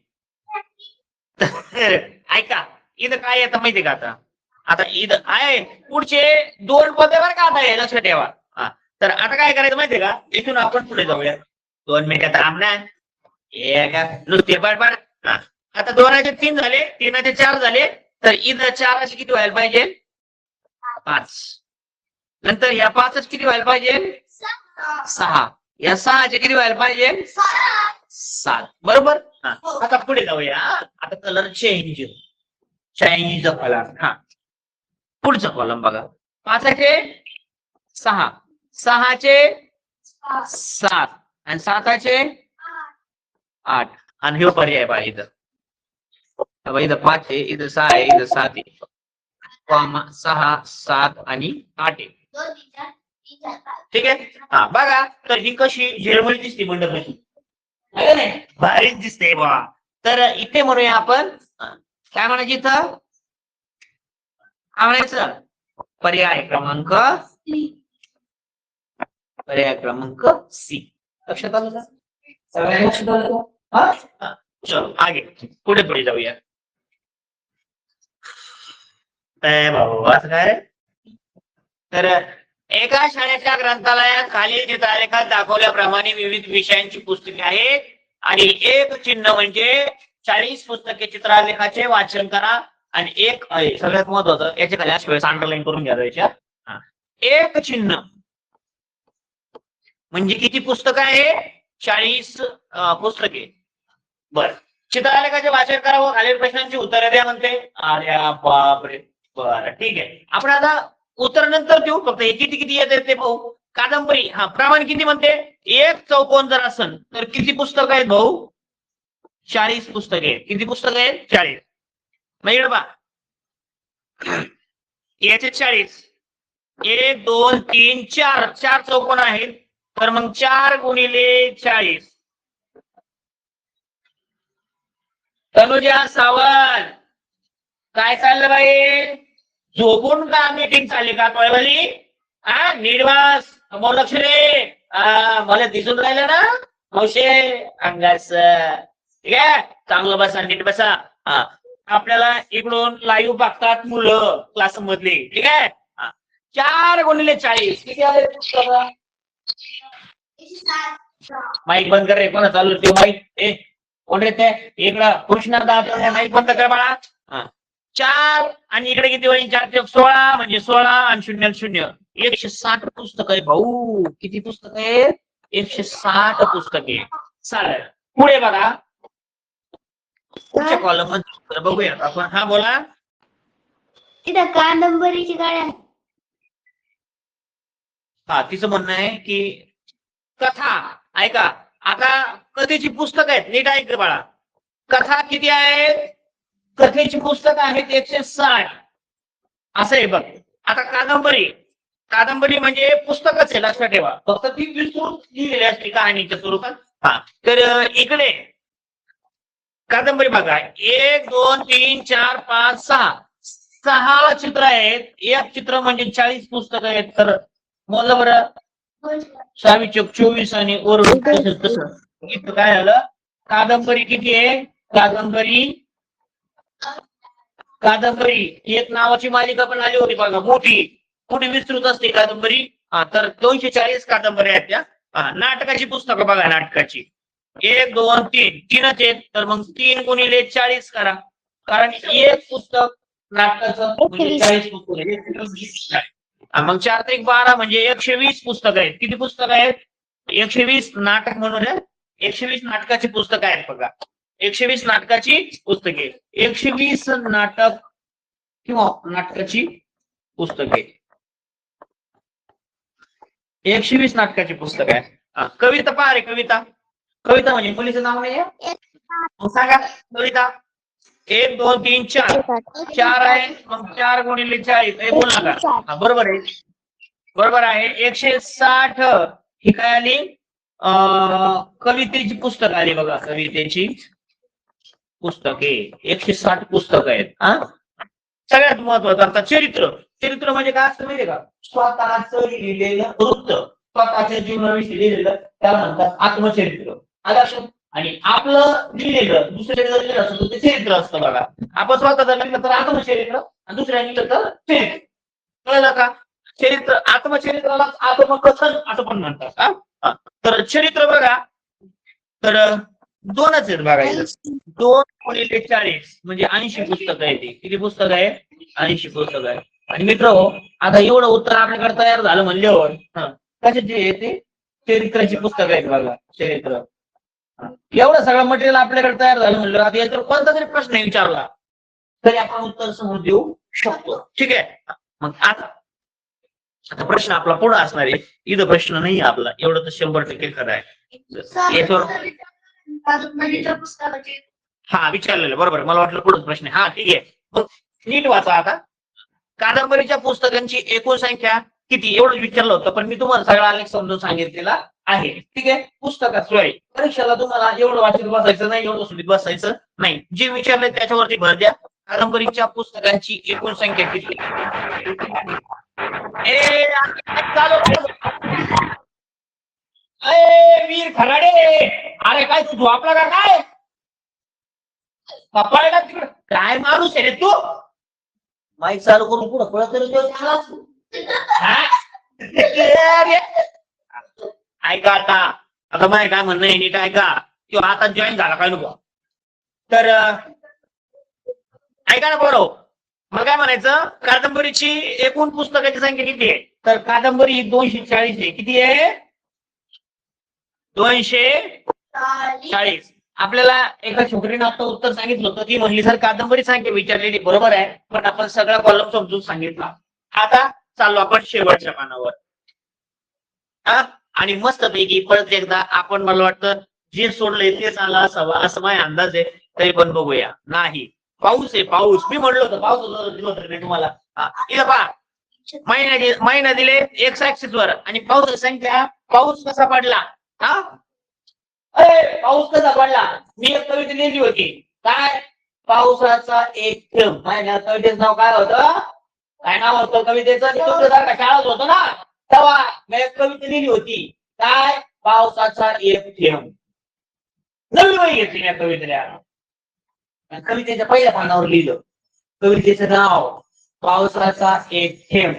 ऐका इथं काय येतं माहिती का. आता आता इथं आहे पुढचे 2 पद बरं का आता हे लक्षात ठेवा. हा तर आता काय करायचं माहितीये का, इथून आपण पुढे जाऊया. 2 मिनिटं थांब ना. नुसते बडबड. हा आता 2चे 3 झाले, 3चे 4 झाले, तर इथं 4 किती व्हायला पाहिजे? 5. नंतर या 5 किती व्हायला पाहिजे? 6. या 6चे किती व्हायला पाहिजे? 7. बरोबर. हा आता पुढे जाऊया. आता कलर चेंज कलर. हा पुढचा कॉलम बघा. 5चे 6, 6चे 7 आणि 7चे 8 आणि हे पर्याय पहा इथं. इथं 5 आहे, इथं 6 आहे, इथं 7 आहे. 6, 7 आणि 8 आहे. 2, 3, 4, 3, 4, 5. ठीक आहे. हा बघा तर ही कशी झिरमळी दिसते मंडळ कशी आहे का नाही? भारीच दिसते बा. तर इथे म्हणूया आपण काय म्हणायचं इथं? काय म्हणायचं? पर्याय क्रमांक सी. लक्षात आलं का? सगळ्यांना लक्षात आलं का? हा चलो आगे पुढे जाऊया. भाऊ असं काय तर एका शाळेच्या ग्रंथालयात खालील चित्रलेखात दाखवल्याप्रमाणे विविध विषयांची पुस्तके आहेत आणि एक चिन्ह म्हणजे 40 पुस्तके चित्रलेखाचे वाचन करा आणि एक आहे सगळ्यात महत्वाचं याच्या खाली अशा वेळेस अंडरलाईन करून घ्यायच्या. एक चिन्ह म्हणजे किती पुस्तक आहे? 40 पुस्तके. बर चित्रलेखाचे वाचन करा व खालील प्रश्नांची उत्तरे द्या म्हणते. अरे बापरे. बरं ठीक आहे. आपण आता उत्तर नंतर देऊ, फक्त हे किती किती येते ते भाऊ. कादंबरी हा प्रमाण किती म्हणते? एक चौकोन जर असेल तर किती पुस्तक आहेत भाऊ? 40 पुस्तके आहेत. किती पुस्तक आहेत? 40. म्हणजे बा याचे 40 1 2 3 4 4 चौकोन आहेत, तर मग 4 गुणिले 40. तनुजा सावंत काय चाललं बाई? झोपून का मीटिंग चालली का टोळवाली? हा निर्वास लक्ष रे. मला दिसून राहिलं ना मावशे अंगास. ठीक आहे चांगलं बसा, नीट बसा. हा आपल्याला इकडून लाईव्ह बघतात मुलं क्लास मधली. ठीक आहे. 4 गुणिले 40 किती आले? माईक बंद कर रे. कोणा चालू ते माईक? कोण रे ते? इकडं कृष्णा माईक बंद कर बाळा. 4 आणि इकडे किती होईल? 4 ते 16 म्हणजे 16 आणि 0 0 160 पुस्तक आहे भाऊ. किती पुस्तक आहे? 160 पुस्तके. चालेल पुढे बघा पुढच्या कॉलम मध्ये बघूया आपण. हा बोला. तिथं कादंबरीची गाड्या. हा तिचं म्हणणं आहे की कथा ऐका. आता कथेची पुस्तक आहेत, नीट ऐक बाळा. कथा किती आहेत? कथेची पुस्तक आहेत 160 असं आहे बघ. आता कादंबरी म्हणजे पुस्तकच आहे लक्षात ठेवा, फक्त ती विस्तृत लिहिलेली असते कहाणीच्या स्वरूपात. हा तर इकडे कादंबरी बघा 1 2 3 4 5 6 चित्र आहेत. एक चित्र म्हणजे 40 पुस्तक आहेत. तर बोललं बरं 6 चौक 24 आणि वरून तसं इथं काय झालं? कादंबरी किती आहे? कादंबरी एक नावाची मालिका पण आली होती बघा, मोठी विस्तृत असते कादंबरी. तर 240 कादंबरी आहेत त्या. नाटकाची पुस्तकं बघा, नाटकाची 1 2 3 तीनच आहेत, तर मग 3 गुणिले 40 करा, कारण एक पुस्तक नाटकाचं म्हणजे 40 पुस्तक. मग 4 ते 12 म्हणजे 120 पुस्तक आहेत. किती पुस्तक आहेत? 120 नाटक म्हणून 120 नाटकाची पुस्तकं आहेत बघा. 120 नाटकाची पुस्तके. 120 नाटक किंवा नाटकाची पुस्तके. 120 नाटकाची पुस्तक आहे. कविता पहा रे. कविता म्हणजे मुलीचं नाव नाही आहे. सांगा कविता. 1 2 3 4 आहे. मग 4 गुणिले 40 बोल नका. बरोबर आहे. 160 ही काय आली? कवितेची पुस्तक आली बघा. कवितेची पुस्तके 160 पुस्तक आहेत. सगळ्यात महत्वाचं आता चरित्र म्हणजे काय असतं माहितीये का? स्वतःच लिहिलेलं वृत्त, स्वतःच्या जीवनाविषयी लिहिलेलं त्याला म्हणतात आत्मचरित्र. आणि आपलं लिहिलेलं दुसऱ्याचं लिहिलेलं असतं ते चरित्र असतं बघा. आपण स्वतःच लिहिलं तर आत्मचरित्र, आणि दुसऱ्या लिहिलं तर चरित्र. कळलं का? चरित्र, आत्मचरित्राला आत्मकथन असं पण म्हणतात. हा? तर चरित्र बघा, तर दोनच आहेत बघायचं. 2 × 40 म्हणजे 80 पुस्तकं आहे. ती किती पुस्तकं आहे? 80 पुस्तकं आहे. आणि मित्र हो, आता एवढं उत्तर आपल्याकडे तयार झालं म्हणल्यावर कशाची आहे ते? चरित्राची पुस्तकं आहेत बघा, चरित्र. एवढं सगळं मटेरियल आपल्याकडे तयार झालं म्हणलं, आता याच्यावर कोणता तरी प्रश्न विचारला तरी आपण उत्तर समोर देऊ शकतो. ठीक आहे. मग आता प्रश्न आपला पुढे असणार आहे. इथं प्रश्न नाही आपला, एवढं तर 100% खरं आहे. याच्यावर पुस्तकाचे हा विचारलेलं बरोबर. मला वाटलं पुढे प्रश्न आहे. हा ठीक आहे. मग नीट वाचा आता. कादंबरीच्या पुस्तकांची एकूण संख्या किती एवढं विचारलं होतं, पण मी तुम्हाला सगळा आलेख समजून सांगितलेला आहे. ठीक आहे. पुस्तकाशिवाय परीक्षेला तुम्हाला एवढं वाचत बसायचं नाही, एवढं सुलीत बसायचं नाही. जे विचारले त्याच्यावरती भर द्या. कादंबरीच्या पुस्तकांची एकूण संख्या किती? वीर खराडे, अरे काय तू झोपला का काय? पप्पाला तिकडे काय माणूस आहे रे तू? माईक चालू करून पुढे पळत ऐका आता माय काय म्हणणं आहे नीट ऐका. किंवा आता जॉईन झाला काय नको तर ऐका ना बरोबर. मग काय म्हणायचं, कादंबरीची एकूण पुस्तकाची संख्या किती आहे? तर कादंबरी 240 आहे. किती आहे? 240. आपल्याला एका छोकरीने आता उत्तर सांगितलं होतं, ती म्हणली सर कादंबरी संख्या विचारलेली बरोबर आहे, पण आपण सगळा कॉलम समजून सांगितला. आता चाललो आपण शेवटच्या पानावर. आणि मस्त पैकी परत एकदा आपण, मला वाटतं जे सोडलंय तेच आलं असावं असं माझा अंदाज आहे. तरी पण बघूया. नाही, पाऊस आहे पाऊस. मी म्हणलो होतं पाऊस दिलं तुम्हाला. इथं पहा, महिना दिले एक्स ऍक्सिस वर आणि पाऊस संख्या. पाऊस कसा पडला? पाऊस कसा पडला? मी एक कविता लिहिली होती. काय? पावसाचा एक थेंब. माझ्या कवितेचं नाव काय होतं? काय नाव होतं कवितेचं? तुमच्यासारखा शाळात होतो ना तेव्हा मी एक कविता लिहिली होती. काय? पावसाचा एक थेंब. नवी वही घेतली या कवितेला. कवितेच्या पहिल्या पानावर लिहिलं कवितेचं नाव पावसाचा एक थेंब.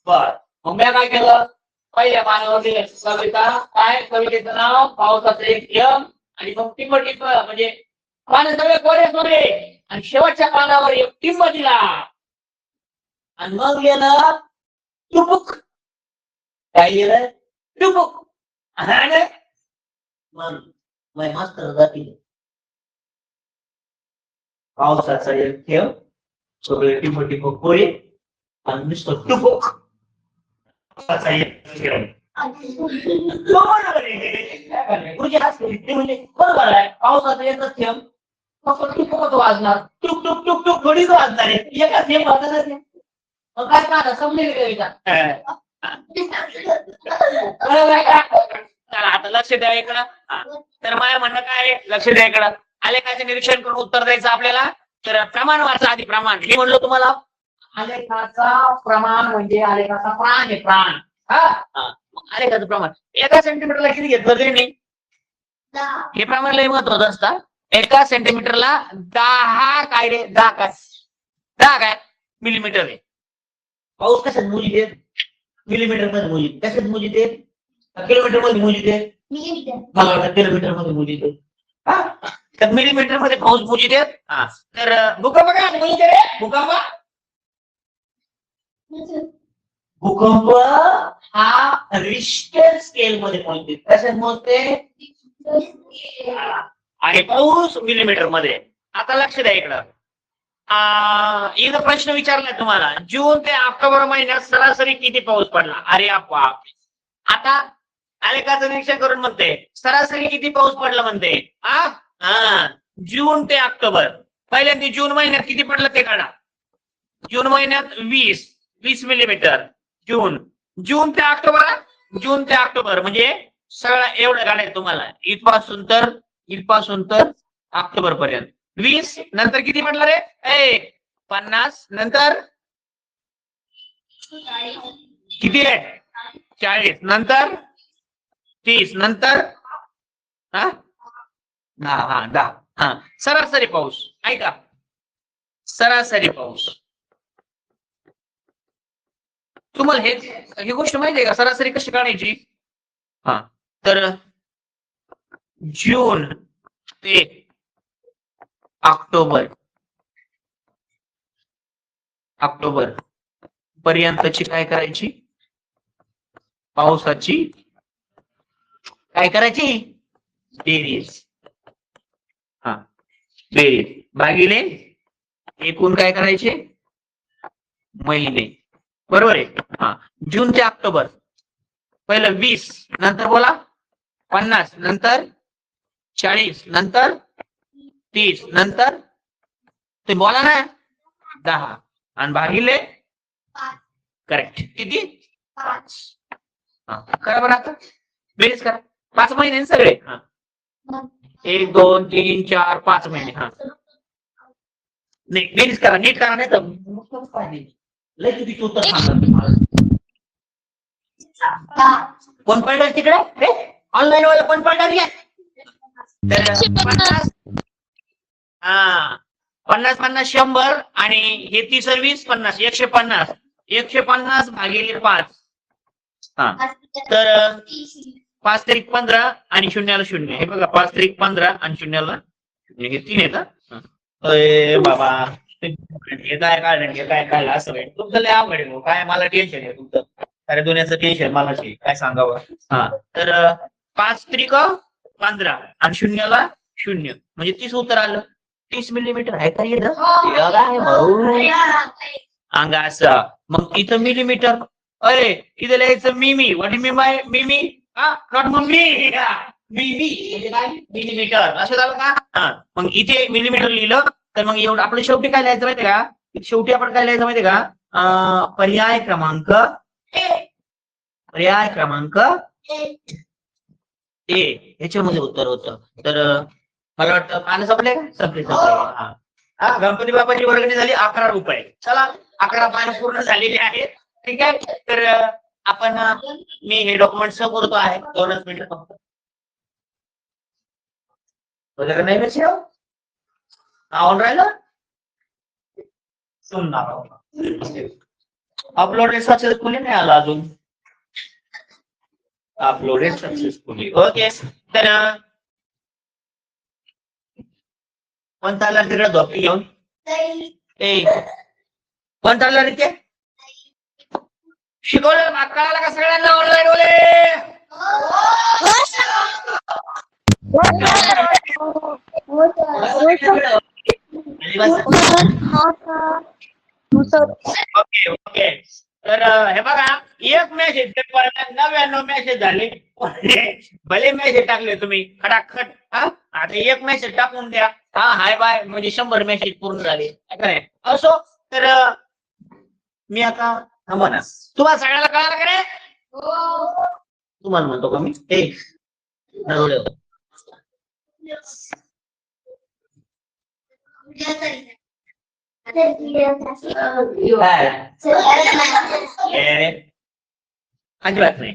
बर, मग मी काय केलं? पहिल्या पानावर लिहिलं कविता. काय? कवितेचं नाव पावसाचा एक थेंब. आणि मग टिंब म्हणजे पानं सगळे कोरे सोडले आणि शेवटच्या पानावर एक टिंब दिला आणि मग लिहिलं टुपुक. काय लिहिलं? टुपुक. मग मास्तर जातील पावसाचा एक थेंब, सगळे टिंब टिंब कोरे आणि नुसतं टुपुक. पावसाचा एक थेंब. गुरुजी हसले, म्हणजे बरोबर आहे, पावसाचा एकच थेंब फक्त टुकच वाजणार. टुक टुक टुक टुक थोडीच वाजणार आहे. एका थेंब वाजणार. मग काय पाहता समजेल कविता. आता लक्ष द्या इकडं. तर माझ्या म्हणणं काय आहे, लक्ष द्या इकडं. आलेखाचे निरीक्षण करून उत्तर द्यायचं आपल्याला. तर प्रमाण वाचा आधी. प्रमाण मी म्हणलो तुम्हाला, आलेखाचा प्रमाण म्हणजे आलेखाचा प्राण आहे. प्राण. आलेखाचं प्रमाण 1 सेंटीमीटरला किती घेतलं त्यांनी? हे प्रमाण लय महत्वाचं असतं. 1 सेंटीमीटरला 10 काय रे? 10 काय मिलीमीटर आहे. पाऊस कशात मोजी देत? मिलीमीटर मध्ये मोजी. कशात मोजी देत? किलोमीटर मध्ये मोजी देत. मला वाटतं किलोमीटर मध्ये मोजी देत. तर मिलीमीटर मध्ये पाऊस मोजी देत. तर भूकंप काय मोजी रे? भूकंप हा रिश्टर स्केल मध्ये मोजते. कशात मोजते? आणि पाऊस मिलीमीटर मध्ये. आता लक्ष द्या इकडं. इथं प्रश्न विचारलाय तुम्हाला, जून ते ऑक्टोबर महिन्यात सरासरी किती पाऊस पडला? अरे बाप. आता आलेखाचं निरीक्षण करून म्हणते सरासरी किती पाऊस पडला म्हणते. जून ते ऑक्टोबर. पहिल्यांदा जून महिन्यात किती पडलं ते काढा. जून महिन्यात 20 मिलीमीटर. जून ते ऑक्टोबर म्हणजे सगळं एवढं काढायचं तुम्हाला. इथपासून तर ऑक्टोबर पर्यंत 20. नंतर किती म्हटलं रे? 50. नंतर किती आहे? 40. नंतर 30. नंतर 10. सरासरी पाऊस. ऐका, सरासरी पाऊस तुम्हाला ही गोष्ट माहिती आहे का, सरासरी कशी काढायची? हा, तर जून ते ऑक्टोबर पर्यंतची काय करायची, पावसाची काय करायची, बेरीज. हा, बेरीज भागिले एकूण काय करायचे, महिने. बरोबर आहे. हा, जून ते ऑक्टोबर पहिलं 20, नंतर बोला 50, नंतर 40, नंतर 30, नंतर ते बोला ना 10 आणि भागिले करेक्ट किती, 5. करा बरं आता बेरीज करा. 5 महिने ना सगळे. 1 2 3 4 5 महिने. हा, नाही बेरीज करा, नीट करा, नाही तर लय चुकीचं उत्तर सांगणार तुम्हाला. कोण पडलं तिकडे, ऑनलाईन वाला कोण पडलं घ्या. तर 50, हा 50 50 100 आणि हे 30 20 50 150 भागिले 5. हा, तर 5 त्रिक 15 आणि शून्याला 0. हे बघा 5 त्रिक 15 आणि शून्याला 0. हे 3 येतात. अरे बाबा, हे काय काढलं, हे काय काढलं असं वाईट तुमचं लय आवड आहे. काय मला टेन्शन आहे तुमचं, अरे दुनियाचं टेन्शन मला काय सांगावं. हा, तर 5 त्रिक 15 आणि शून्याला 0 म्हणजे 30 उत्तर आलं. 30 मिलीमीटर आहे का इथं? अंगा असं. मग इथं मिलीमीटर, अरे इथं लिहायचं मिमी. व्हॉट मी माय मिमी, नॉट मम्मी. मिलीमीटर असं झालं का? हा, मग इथे मिलीमीटर लिहिलं तर मग एवढं आपलं शेवटी काय लिहायचं माहितीये का, शेवटी आपण काय लिहायचं माहितीये का, पर्याय क्रमांक ए ह्याच्यामध्ये उत्तर होतं. तर मला वाटतं पानं संपले का, संपले. हा, गणपती बाबाची वर्गणी झाली 11 रुपये. चला 11 पानं पूर्ण झालेली आहेत. ठीक आहे, तर आपण मी हे डॉक्युमेंट करतो आहे 2 मिनिटं फक्त. वगैरे नाही कशी ऑन राहिलं अपलोडेड सक्सेसफुली नाही आला अजून. Uploaded successfully. ओके, तर कोण चालला तिकडे झोपी घेऊन, कोण चालला तिथे? शिकवलं कळाला का सगळ्यांना ऑनलाईन ओले? ओके ओके, तर हे बघा, एक मेसेज 99 मेसेज झाले. भले मेसेज टाकले तुम्ही खटाखट. आता एक मेसेज टाकून द्या, हाय बाय, म्हणजे 100 मेसेज पूर्ण झाले. असो, तर मी आता थांबा ना. तुम्हाला सगळ्याला कळालं का रे? तुम्हाला म्हणतो का मी, अजिबात नाही.